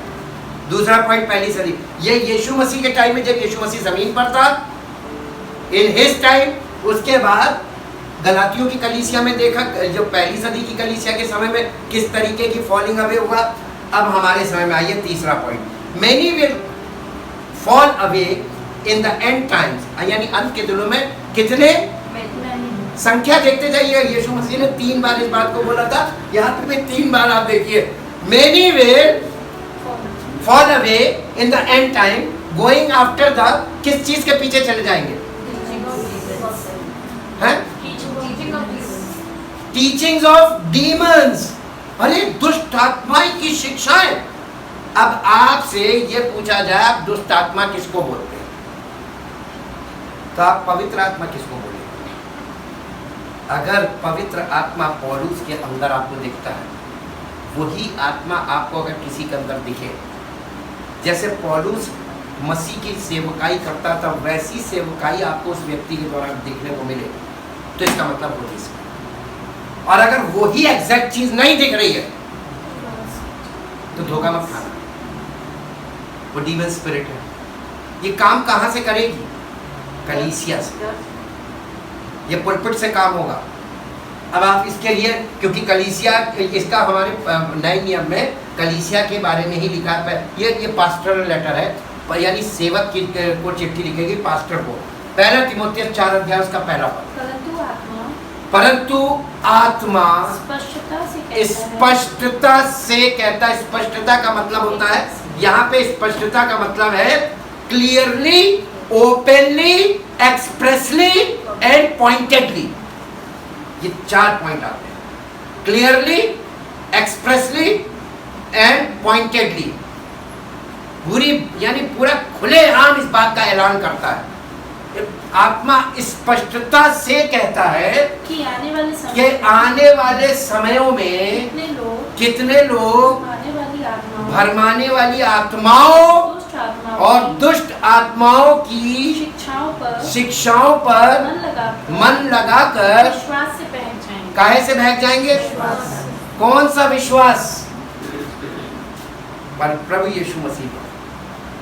दूसरा पॉइंट पहली सदी, ये यीशु मसीह के टाइम में, जब यीशु मसीह जमीन पर था, इन हिज टाइम। उसके बाद गलातियों की कलीसिया में देखा, जो पहली सदी की कलीसिया के समय में किस तरीके की फॉलिंग अवे हुआ। अब हमारे समय में आइए तीसरा point, many will fall away in the end times, यानी अंत के दिनों में कितने? संख्या देखते जाइए। यीशु मसीह ने 3 बार इस बात को बोला था, यहाँ पे भी 3 बार आप देखिए। many will fall away in the end time going after the, किस चीज के पीछे चले जाएंगे? हैं? Teachings of demons. अरे दुष्ट आत्मा की शिक्षाएं। अब आपसे ये पूछा जाए, आप दुष्ट आत्मा किसको बोलते हैं? तो आप पवित्र आत्मा किसको बोलेंगे? अगर पवित्र आत्मा पौलुस के अंदर आपको दिखता है, वही आत्मा आपको अगर किसी के अंदर दिखे, जैसे पौलुस मसीह की सेवकाई करता था, वैसी सेवकाई आपको उस व्यक्ति के द्वारा देखने को मिले, तो इसका मतलब वही है। और अगर वही एग्जैक्ट चीज नहीं दिख रही है तो धोखा मत खाना, वो डीमन स्पिरिट है। ये काम कहां से करेगी? कलीसिया से। ये पुलपिट से काम होगा। अब आप इसके लिए, क्योंकि कलीसिया, इसका हमारे नए नियम में कलीसिया के बारे में ही लिखा है। ये पास्टरल लेटर है, यानी सेवक की को चिट्ठी लिखेगी पास्टर को। 1 तीमुथियुस 4 अध्याय उसका पहला पद। परंतु आत्मा स्पष्टता से कहता है। स्पष्टता का मतलब होता है, यहाँ पे स्पष्टता का मतलब है clearly, openly, expressly and pointedly. ये 4 पॉइंट आते हैं, क्लियरली, एक्सप्रेसली एंड पॉइंटेडली। पूरी यानी पूरा खुलेआम इस बात का ऐलान करता है। आत्मा स्पष्टता से कहता है कि आने वाले समयों में कितने लोग भरमाने वाली आत्माओं और दुष्ट आत्माओं की शिक्षाओं पर मन लगाकर विश्वास से बहक जाएंगे। काहे से बहक जाएंगे? कौन सा विश्वास? पर प्रभु यीशु मसीह पर,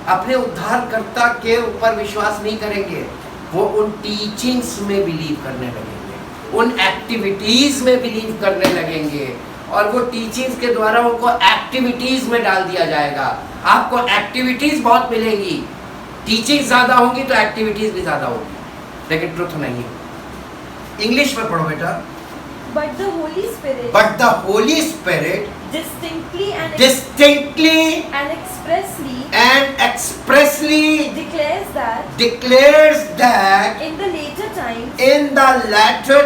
अपने उद्धारकर्ता के ऊपर विश्वास नहीं करेंगे। वो उन टीचिंग्स में बिलीव करने लगेंगे, उन एक्टिविटीज में बिलीव करने लगेंगे, और वो टीचिंग्स के द्वारा उनको एक्टिविटीज में डाल दिया जाएगा। आपको एक्टिविटीज बहुत मिलेंगी, टीचिंग ज्यादा होंगी तो एक्टिविटीज भी ज्यादा होगी, लेकिन ट्रुथ नहीं। इंग्लिश में पढ़ो बेटा। But the Holy Spirit distinctly and expressly declares that in the later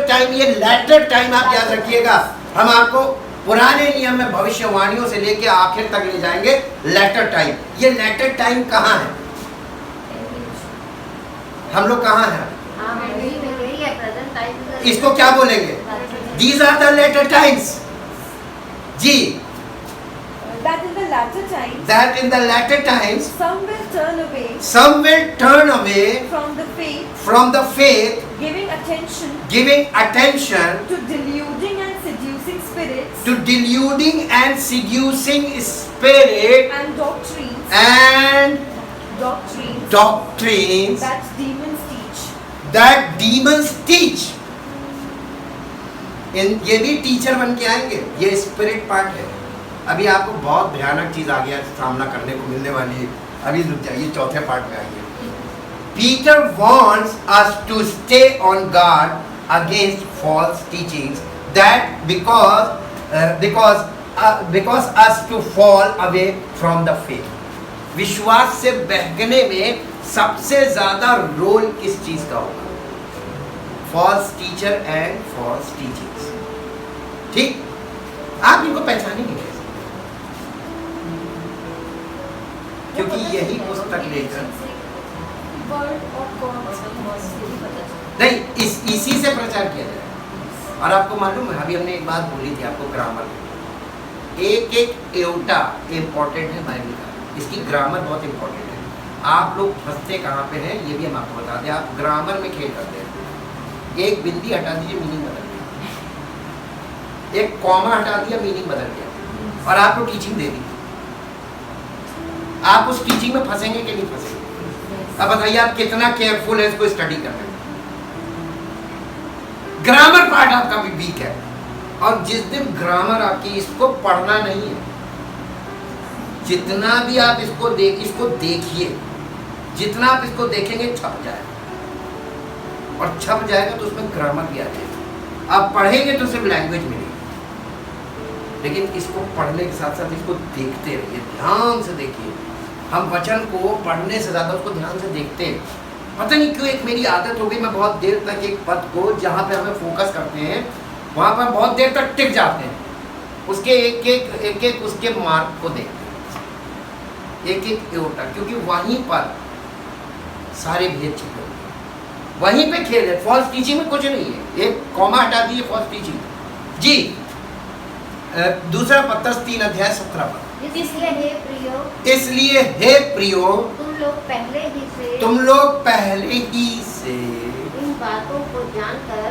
times, ये latter time आप याद रखिएगा। हम आपको पुराने नियम में भविष्यवाणियों से लेके आखिर तक ले जाएंगे। लेटर टाइम, ये लेटर टाइम कहाँ है? हम लोग कहाँ हैं? इसको क्या बोलेंगे? These are the later times. Ji. That in the latter times, some will turn away from the faith, giving attention to deluding and seducing spirits, and doctrines that demons teach. ये भी टीचर बन के आएंगे। ये spirit part है। अभी आपको बहुत भयानक चीज आगे सामना करने को मिलने वाली है। अभी रुक जाइए, चौथे पार्ट में आइए। Peter wants us to stay on guard against false teachings that because us to fall away from the faith. विश्वास से बहकने में सबसे ज्यादा रोल किस चीज का होगा? False teacher and false teachings. ठीक, आप इनको पहचानेंगे कैसे? क्योंकि यही पुस्तक लेकर नहीं, इसी से प्रचार किया जाए। और आपको मालूम है, अभी हमने एक बात बोली थी आपको ग्रामर में। एक एवटा इम्पोर्टेंट है बाइबल का, इसकी ग्रामर बहुत इम्पोर्टेंट है। आप लोग फंसते कहाँ पे हैं ये भी हम आपको बता दें। आप ग्रामर में खेल करते हैं। एक बिंदी हटा दीजिए, मीनिंग बदल गया। एक कॉमा हटा दिया, मीनिंग बदल गया। और आपको टीचिंग दे दी, आप उस टीचिंग में फंसेंगे कि नहीं फंसेंगे? अब बताइए आप कितना केयरफुल है इसको स्टडी करने में। ग्रामर पार्ट आपका भी वीक है, और जिस दिन ग्रामर आपकी इसको पढ़ना नहीं है, जितना भी आप इसको देखिए, जितना आप इसको देखेंगे छप जाएगा, और छप जाएगा तो उसमें ग्रामर भी आ जाएगा। आप पढ़ेंगे तो सिर्फ लैंग्वेज मिलेगी, लेकिन इसको पढ़ने के साथ साथ इसको देखते रहिए, ध्यान से देखिए। हम वचन को पढ़ने से ज़्यादा उसको ध्यान से देखते हैं। पता नहीं क्यों एक मेरी आदत हो गई, मैं बहुत देर तक एक पद को जहाँ पे हमें फोकस करते हैं वहाँ पर बहुत देर तक टिक जाते हैं, उसके एक उसके मार्क को देखते हैं, एक एओर्टा, क्योंकि वहीं पर सारे भेद छिपे होते हैं, वहीं पे खेल है। फॉल्स टीचिंग में कुछ नहीं है। एक कॉमा हटा दिए, फॉल्स टीचिंग। जी, दूसरा पत्रस 3:17 पर। इसलिए हे प्रियो, तुम लोग पहले ही से इन बातों को जानकर,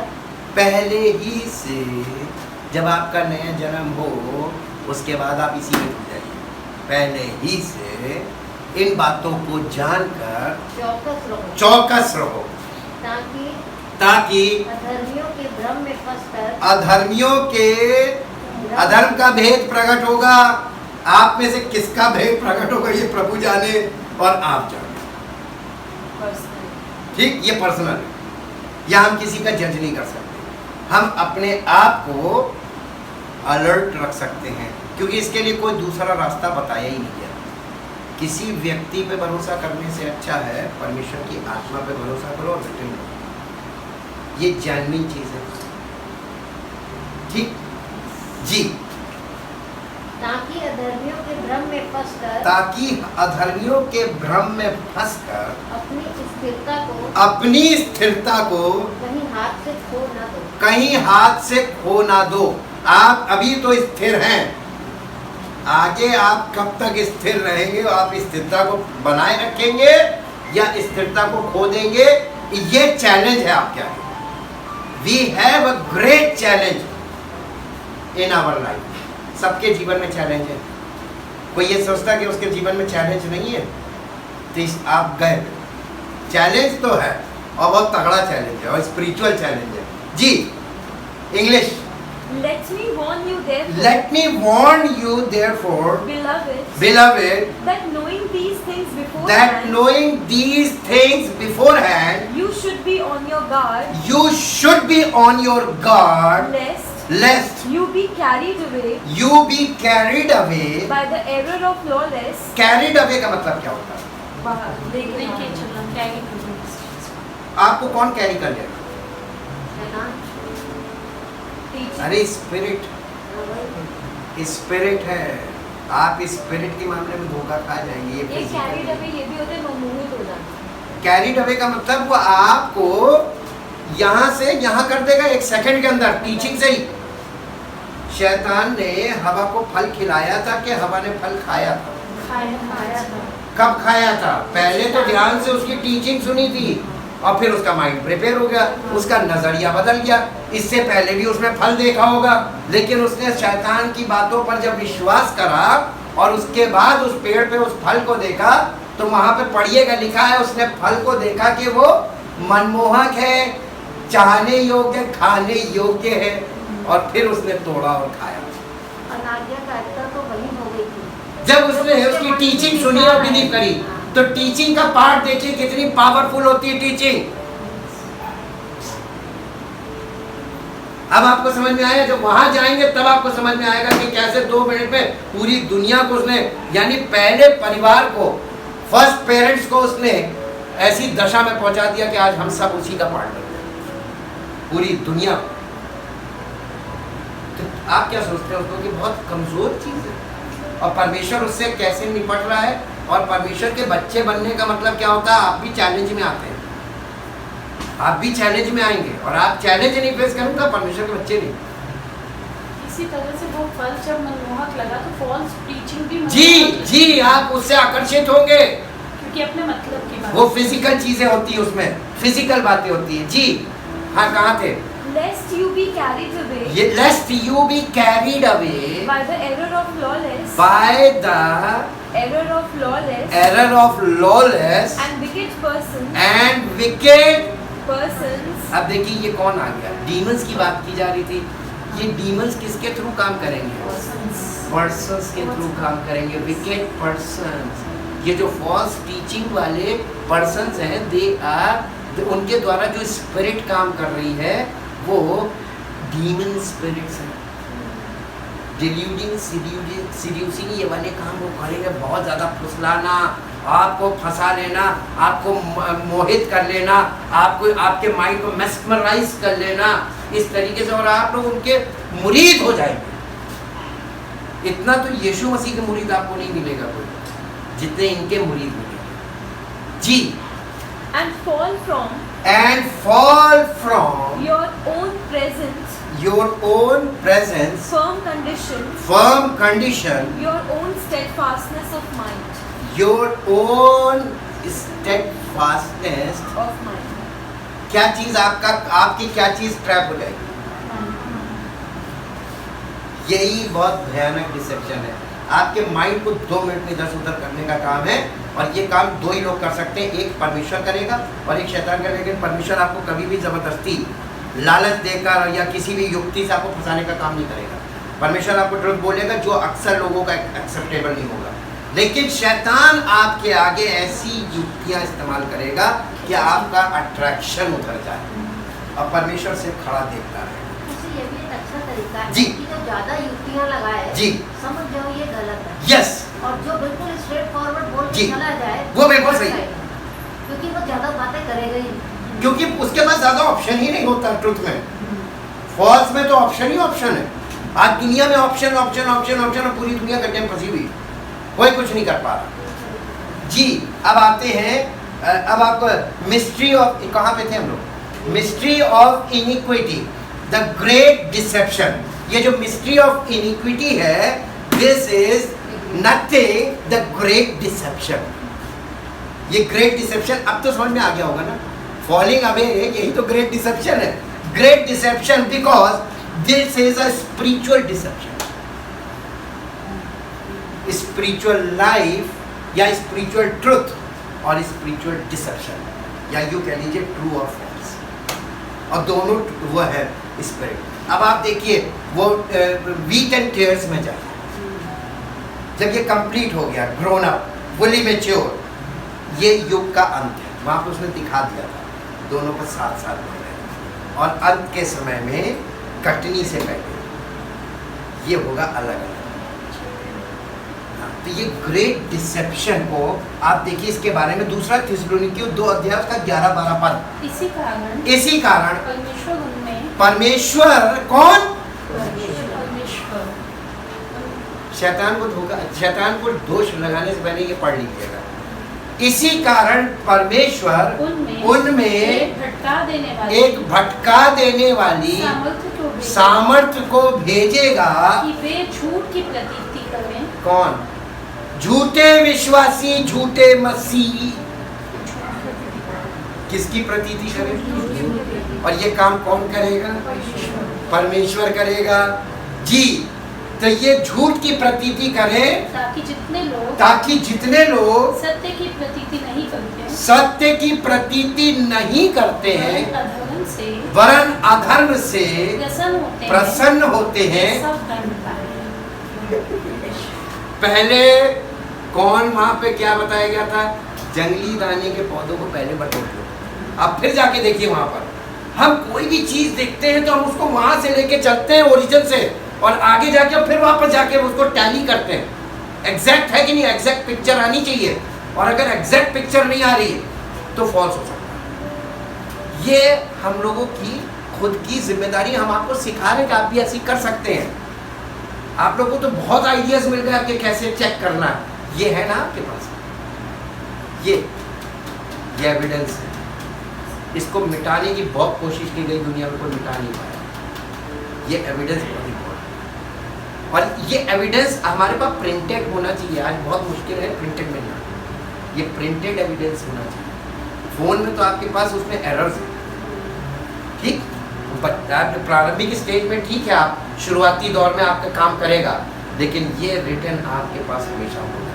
पहले ही से, जब आपका नया जन्म हो उसके बाद आप इसी में डूब जाइए। पहले ही से इन बातों को जानकर चौकस रहो, ताकि अधर्मियों के भ्रम में फंसकर, अधर्म का भेद प्रकट होगा। आप में से किसका भेद प्रकट होगा ये प्रभु जाने और आप जाने। ठीक, ये पर्सनल है, या हम किसी का जज नहीं कर सकते। हम अपने आप को अलर्ट रख सकते हैं, क्योंकि इसके लिए कोई दूसरा रास्ता बताया ही नहीं है। किसी व्यक्ति पे भरोसा करने से अच्छा है परमेश्वर की आत्मा पे भरोसा करो और रिटर्न करो। ये जेन्युइन चीज है। ठीक जी। ताकि अधर्मियों के भ्रम में फंसकर अपनी स्थिरता को कहीं हाथ से खो ना दो। आप अभी तो स्थिर हैं, आगे आप कब तक स्थिर रहेंगे? आप स्थिरता को बनाए रखेंगे या स्थिरता को खो देंगे? ये चैलेंज है आपके आगे। We have a great challenge in our life. सबके जीवन में चैलेंज है। कोई ये सोचता कि उसके जीवन में चैलेंज नहीं है तो आप गए। चैलेंज तो है और बहुत तगड़ा चैलेंज है और स्पिरिचुअल चैलेंज है। जी English. Let me warn you therefore, beloved, that knowing these things beforehand, you should be on your guard, lest you be carried away by the error of lawless. Carried away का मतलब क्या होता है? लेके चलना, आपको कौन कैरी कर लेगा? अरे स्पिरिट है। आप स्पिरिट के मामले में धोखा खा जाएंगे। ये कैरीड अवे ये भी होते हैं, मोहित हो जाना। कैरीड अवे का मतलब वो आपको यहाँ से यहाँ कर देगा 1 सेकंड के अंदर, टीचिंग से ही। शैतान ने हवा को फल खिलाया था कि हवा ने फल खाया था? कब खाया था? पहले तो ध्यान से उसकी टीचिंग सुनी थी और फिर उसका माइंड प्रिपेयर हो गया, उसका नजरिया बदल गया। इससे पहले भी उसने फल देखा होगा, लेकिन उसने शैतान की बातों पर जब विश्वास करा और उसके बाद उस पेड़ पे उस फल को देखा, तो वहां पे पढ़िएगा लिखा है उसने फल को देखा कि वो मनमोहक है, चाहने योग्य, खाने योग्य है, और फिर उसने तोड़ा और खाया। अनाज्ञाकारिता तो वही हो गई थी जब उसने उसकी टीचिंग सुनी और बिलीव करी। तो टीचिंग का पार्ट देखिए कितनी पावरफुल होती है टीचिंग। अब आपको समझ में आया? जब वहां जाएंगे तब आपको समझ में आएगा कि कैसे 2 मिनट में पूरी दुनिया को उसने, यानी पहले परिवार को, फर्स्ट पेरेंट्स को उसने ऐसी दशा में पहुंचा दिया कि आज हम सब उसी का पार्ट बन गए, पूरी दुनिया। तो आप क्या सोचते हैं उसको कि बहुत कमजोर चीज है, और परमेश्वर उससे कैसे निपट रहा है? और परमेश्वर के बच्चे बनने का मतलब क्या होता है? आप भी चैलेंज में आते हैं, आप भी चैलेंज में आएंगे, और आप चैलेंज नहीं फेस करेंगे तो परमेश्वर के बच्चे नहीं। इसी तरह से वो फल जब मनमोहक लगा तो फॉल्स टीचिंग भी जी आप उससे आकर्षित होंगे, क्योंकि अपने मतलब की बात, वो फिजिकल चीजें होती है, उसमें फिजिकल बातें होती है। जी हाँ, कहाँ थे? Lest you be carried away. Lest you be carried away by the error of lawless. By the error of lawless. Error of lawless. And wicked persons. And wicked persons. अब देखिए ये कौन आ गया? डीमंस की बात की जा रही थी। ये डीमंस किसके थ्रू काम करेंगे? पर्सन्स के थ्रू काम करेंगे। विकेड पर्सन्स, ये जो फॉल्स टीचिंग वाले पर्सन्स हैं, दे आर, उनके द्वारा जो स्पिरिट काम कर रही है वो डीमन स्पिरिट्स हैं। सीड्यूसिंग ये वाले काम वो करेंगे, बहुत ज़्यादा फुसलाना, आपको फंसा लेना, आपको मोहित कर लेना, आपको आपके माइंड को मेस्मराइज कर लेना, इस तरीके से, और आप लोग उनके मुरीद हो जाएंगे। इतना तो यीशु मसीह के मुरीद आपको नहीं मिलेगा कोई, जितने इनके मुरीद मिलेंगे। जी। And fall from your own presence, firm condition, your own steadfastness of mind, क्या चीज आपकी क्या चीज ट्रैप हो जाएगी? यही बहुत भयानक डिसेप्शन है। आपके माइंड को 2 मिनट में इधर से उधर करने का काम है, और ये काम 2 ही लोग कर सकते हैं, एक परमेश्वर करेगा और एक शैतान करेगा। लेकिन परमेश्वर आपको कभी भी जबरदस्ती, लालच देकर या किसी भी युक्ति से आपको फंसाने का काम नहीं करेगा। परमेश्वर आपको ट्रुथ बोलेगा जो अक्सर लोगों का एक्सेप्टेबल नहीं होगा, लेकिन शैतान आपके आगे ऐसी युक्तियां इस्तेमाल करेगा कि आपका अट्रैक्शन उतर जाए और परमेश्वर से खड़ा देखता रहेगा। दूसरा तरीका है जी। कि जो ज्यादा युक्तियां लगाए जी। समझ जाओ ये गलत है, यस, और जो बिल्कुल स्ट्रेट फॉरवर्ड बोल जी। के चला जाए वो बिल्कुल सही। है, क्योंकि वो ज्यादा बातें करेगा ही नहीं। क्योंकि उसके पास ज्यादा ऑप्शन ही नहीं होता ट्रुथ में। फॉल्स में तो ऑप्शन ही ऑप्शन है। आज दुनिया में ऑप्शन ऑप्शन ऑप्शन ऑप्शन और पूरी दुनिया गड्ढे में फंसी हुई है, कोई कुछ नहीं कर पा रहा। जी, अब आते हैं, अब आप मिस्ट्री ऑफ, कहाँ पे थे हम लोग? Mystery of iniquity, the great deception. ये जो मिस्ट्री ऑफ इनिक्विटी है, this is nothing the great deception. ये ग्रेट डिसेप्शन अब तो समझ में आ गया होगा ना, फॉलिंग अवे, यही तो ग्रेट डिसेप्शन है। Great deception because this is a spiritual deception. Spiritual life या स्पिरिचुअल ट्रुथ और स्पिरिचुअल डिसेप्शन, या यू कह लीजिए ट्रू और फॉल्स, और दोनों वो है स्पिरिट। अब आप देखिए वो वीट एंड टेयर्स में जाए, जब ये कंप्लीट हो गया, ग्रोन अप, फुली मैच्योर, ये युग का अंत है। वहां पर उसने दिखा दिया था दोनों को साथ साथ बढ़ रहे, और अंत के समय में कटनी से पहले ये होगा अलग अलग। तो ये ग्रेट डिसेप्शन को आप देखिए, इसके बारे में दूसरा थिस्सलुनीकियों 2 अध्याय का 11-12 पद। इसी कारण परमेश्वर उनमें, परमेश्वर कौन? परमेश्वर शैतान को धोखा, शैतान को दोष लगाने से पहले ये पढ़ लीजिएगा। इसी कारण परमेश्वर उनमें एक भटका देने वाली सामर्थ्य को भेजेगा कि वे झूठ की प्रतीति करें। कौन? झूठे विश्वासी, झूठे मसीही किसकी प्रतीति करें? और ये काम कौन करेगा? परमेश्वर करेगा। जी, तो ये झूठ की प्रतीति करें ताकि जितने लोग सत्य की प्रतीति नहीं करते हैं, वरन अधर्म से प्रसन्न होते हैं, पहले कौन वहां पे क्या बताया गया था? जंगली दाने के पौधों को पहले बटोर लो। अब फिर जाके देखिए, वहां पर हम कोई भी चीज देखते हैं तो हम उसको वहां से लेके चलते हैं ओरिजिन से, और आगे जाके फिर वापस जाके उसको टैली करते हैं। एग्जैक्ट है कि नहीं? एग्जैक्ट पिक्चर आनी चाहिए, और अगर एग्जैक्ट पिक्चर नहीं आ रही है तो फॉल्स हो सकता है। ये हम लोगों की खुद की जिम्मेदारी। हम आपको सिखा रहे हैं कि आप भी ऐसी कर सकते हैं। आप लोगों को तो बहुत आइडियाज मिल गए कि कैसे चेक करना है। ये है ना आपके पास, ये एविडेंस है। इसको मिटाने की बहुत कोशिश की गई, दुनिया में कोई मिटा नहीं पाया। ये एविडेंस बहुत इंपॉर्टेंट, और ये एविडेंस हमारे पास प्रिंटेड होना चाहिए। आज बहुत मुश्किल है प्रिंटेड मिलना, ये प्रिंटेड एविडेंस होना चाहिए। फोन में तो आपके पास उसमें एरर्स है, ठीक, प्रारंभिक स्टेज में ठीक है, आप शुरुआती दौर में आपका काम करेगा, लेकिन ये रिटर्न आपके पास हमेशा होना चाहिए।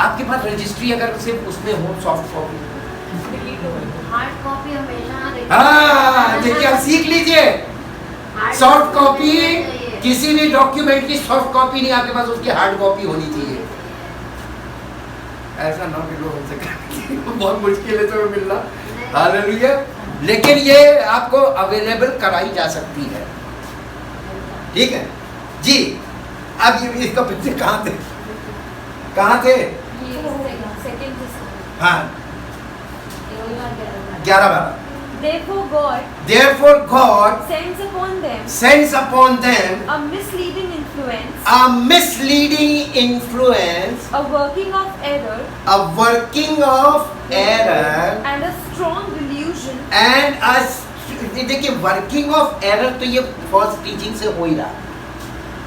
आपके पास रजिस्ट्री अगर सिर्फ उसमें हो, सॉफ्ट कॉपी, हार्ड कॉपी हमेशा, हाँ देखिए, आप सीख लीजिए। सॉफ्ट कॉपी, किसी भी डॉक्यूमेंट की सॉफ्ट कॉपी नहीं, आपके पास उसकी हार्ड कॉपी होनी चाहिए। ऐसा ना कि लोग हमसे कहें बहुत मुश्किल है तो मिलना, हालेलुया, लेकिन ये आपको अवेलेबल कराई जा सकती है, ठीक है जी। अब ये इसका बच्चे कहाँ थे? हाँ, 11-12। Therefore God sends upon them a misleading influence, a a working of error, and a strong delusion. देखिए, वर्किंग ऑफ एरर तो ये फॉल्स टीचिंग से हो ही रहा,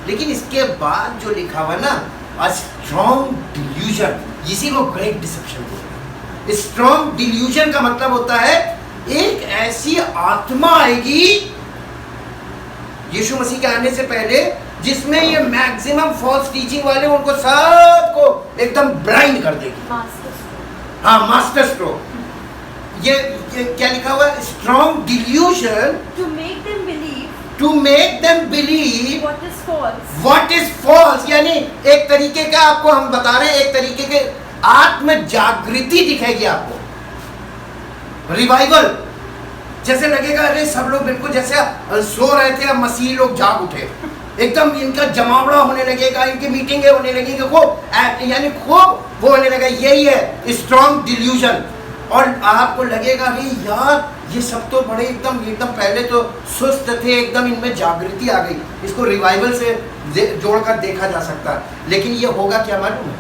लेकिन इसके बाद जो लिखा हुआ ना, अ स्ट्रॉन्ग डिल्यूजन, इसी को ग्रेट डिसेप्शन बोलते हैं। स्ट्रॉन्ग डिल्यूजन का मतलब होता है एक ऐसी आत्मा आएगी यीशु मसीह के आने से पहले, जिसमें ये मैक्सिमम फॉल्स टीचिंग वाले उनको सबको एकदम ब्लाइंड कर देगी। हाँ, मास्टर स्ट्रोक। ये क्या लिखा हुआ है? Strong delusion To make them believe what is false, यानी एक तरीके का आपको हम बता रहे हैं, एक तरीके के आत्म जागृति दिखेगी आपको, रिवाइवल। जैसे लगेगा अरे सब लोग बिल्कुल जैसे सो रहे थे, अब मसीही लोग जाग उठे, एकदम इनका जमावड़ा होने लगेगा, इनकी मीटिंगें होने लगेगी, यानी खूब वो होने लगेगा। यही है स्ट्रॉन्ग डिल्यूजन। और आपको लगेगा अरे यार ये सब तो बड़े एकदम पहले तो सुस्त थे, एकदम इनमें जागृति आ गई। इसको रिवाइवल से जोड़कर देखा जा सकता है, लेकिन ये होगा क्या मालूम है?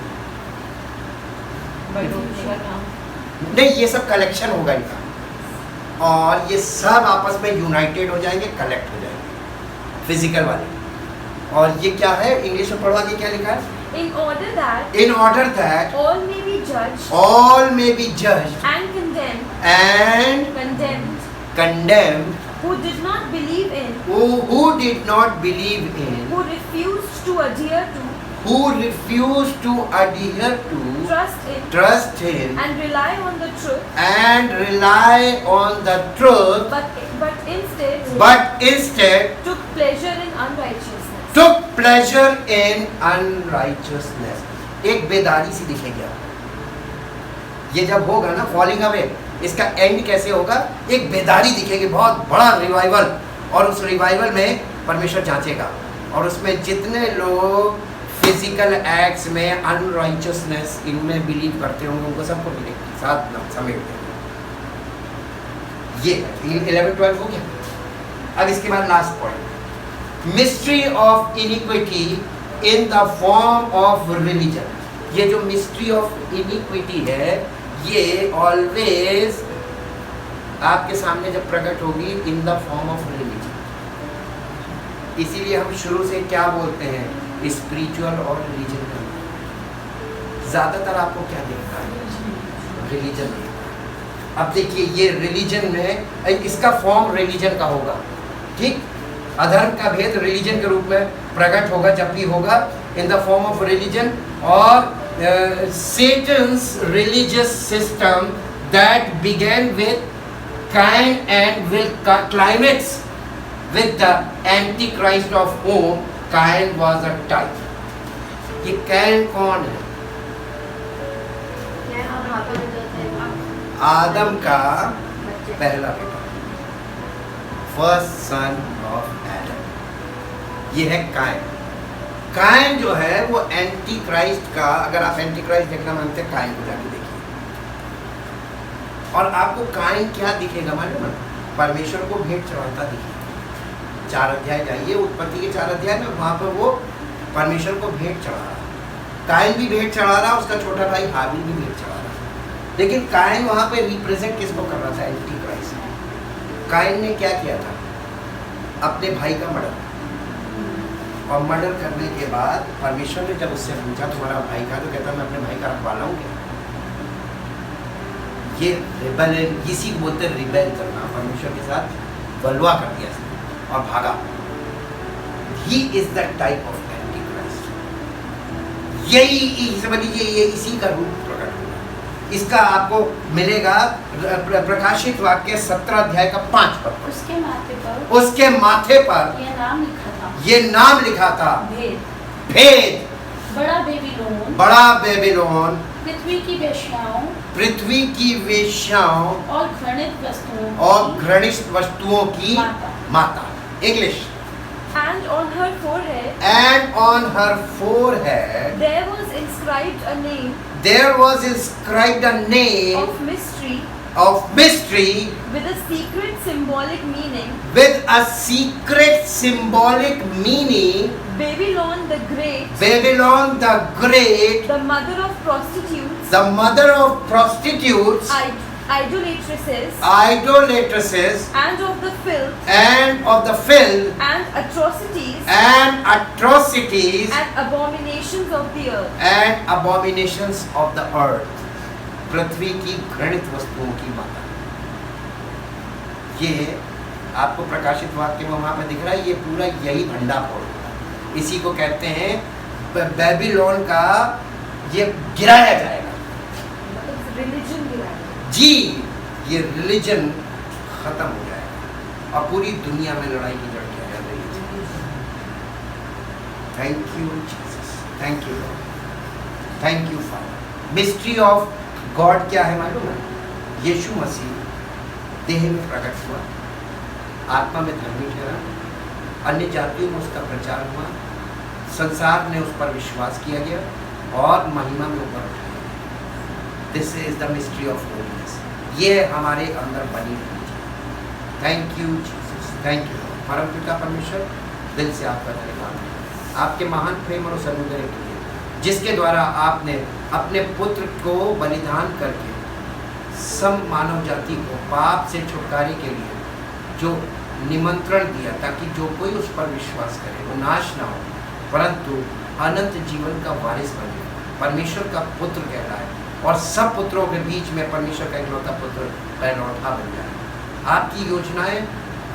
नहीं, ये सब कलेक्शन होगा इनका, और ये सब आपस में यूनाइटेड हो जाएंगे, कलेक्ट हो जाएंगे फिजिकल वाले। और ये क्या है, इंग्लिश में पढ़वा के क्या लिखा है? In order that all may be judged and condemned who did not believe in, who refused to adhere to, trust in and rely on the truth, but instead took pleasure in unrighteousness. एक बेदारी सी दिखेगी। ये जब होगा ना falling away, इसका and कैसे होगा? एक बेदारी दिखेगी, बहुत बड़ा रिवाइवल, और उस रिवाइवल में परमेश्वर जांचेगा, और उसमें जितने लोग फिजिकल एक्ट्स में अनराइचियसनेस इनमें बिलीव करते होंगे उनको सबको मिलेगी, साथ समेट देंगे। ये 11-12 हो गया। अब इसके बाद last point, mystery of inequity in the form of religion. ये जो मिस्ट्री ऑफ इनिक्विटी है ये ऑलवेज आपके सामने जब प्रकट होगी in the form of religion. इसीलिए हम शुरू से क्या बोलते हैं, स्पिरिचुअल और रिलीजन का। ज्यादातर आपको क्या देखता है? रिलीजन। अब देखिए ये रिलीजन में इसका फॉर्म रिलीजन का होगा, ठीक। अधर्म का भेद रिलीजन के रूप में प्रकट होगा जब भी होगा, in the form of religion. और Satan's religious system that began with Cain and will climax with the Antichrist of whom Cain was a type. ये कैन कौन है? आदम का पहला बेटा, फर्स्ट सन ऑफ एडम। ये है काइन। काइन जो है वो एंटी क्राइस्ट का, अगर आप एंटी क्राइस्ट देखना मानते हैं काइन को जाके देखिए, और आपको काइन क्या दिखेगा मालूम है? परमेश्वर को भेंट चढ़ाता दिखेगा। 4 अध्याय जाइए, उत्पत्ति के 4 अध्याय में, वहां पर वो परमेश्वर को भेंट चढ़ा रहा। काइन भी भेंट चढ़ा रहा, उसका छोटा भाई हाबिल भी भेंट चढ़ा रहा। लेकिन काइन वहां पे रिप्रेजेंट किसको कर रहा था? Anti Christ. काइन ने क्या किया था? अपने भाई का मर्डर, और मर्डर करने के बाद परमेश्वर ने जब उससे पूछा तुम्हारा भाई का, तो कहता मैं अपने भाई का रखवाला हूँ क्या? ये रिबेलियन, इसी को बोलते हैं रिबेल करना, परमेश्वर के साथ बलवा कर दिया और भागा। He is the type of anti Christ. यही समझ लीजिए, ये इसी का रूप प्रकट होगा। इसका आपको मिलेगा प्रकाशित वाक्य 17 अध्याय का 5 पद। उसके माथे पर ये नाम लिखा था, भेद। बड़ा बेबीलोन, पृथ्वी की वेश्याओं और घृणित वस्तुओं की माता। English. And on her forehead there was inscribed a name of mystery with a secret symbolic meaning, Babylon the Great, the mother of prostitutes, idolatresses, and of the filth, and atrocities, and abominations of the earth. पृथ्वी की घृणित वस्तुओं की माता। ये आपको प्रकाशित वाक्य में वहां पे दिख रहा है, ये पूरा यही भंडाफोड़ होगा। इसी को कहते हैं बेबीलोन का ये गिराया जाएगा, रिलीजन गिराया जी। ये रिलीजन खत्म हो जाएगा और पूरी दुनिया में लड़ाई की जड़ क्या है? Religion. Thank you Jesus, thank you Lord, thank you father. Mystery of God क्या है मालूम है? यीशु मसीह देह में प्रकट हुआ, आत्मा में धर्मी ठहरा, अन्य जातियों में उसका प्रचार हुआ, संसार ने उस पर विश्वास किया गया और महिमा में ऊपर उठाया गया। This is the mystery of holiness. ये हमारे अंदर बनी हुई है। Thank you Jesus, thank you परमपिता परमेश्वर, दिल से आपका धन्यवाद आपके महान प्रेम और उस अनुग्रह के लिए जिसके द्वारा आपने अपने पुत्र को बलिदान करके सब मानव जाति को पाप से छुटकारे के लिए जो निमंत्रण दिया, ताकि जो कोई उस पर विश्वास करे वो नाश ना हो परंतु अनंत जीवन का वारिस बने, परमेश्वर का पुत्र कहलाए और सब पुत्रों के बीच में परमेश्वर का इकलौता पुत्र पहलौठा बन जाए। आपकी योजनाएं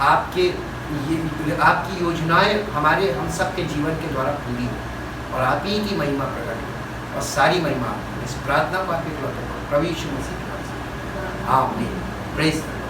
आपकी योजनाएं हमारे हम सब के जीवन के द्वारा पूरी हो और आप ही की महिमा प्रकट हो और सारी महिमा इस प्रार्थना को आपके इकलौते प्रभु यीशु मसीह के नाम से आमीन। Praise the Lord.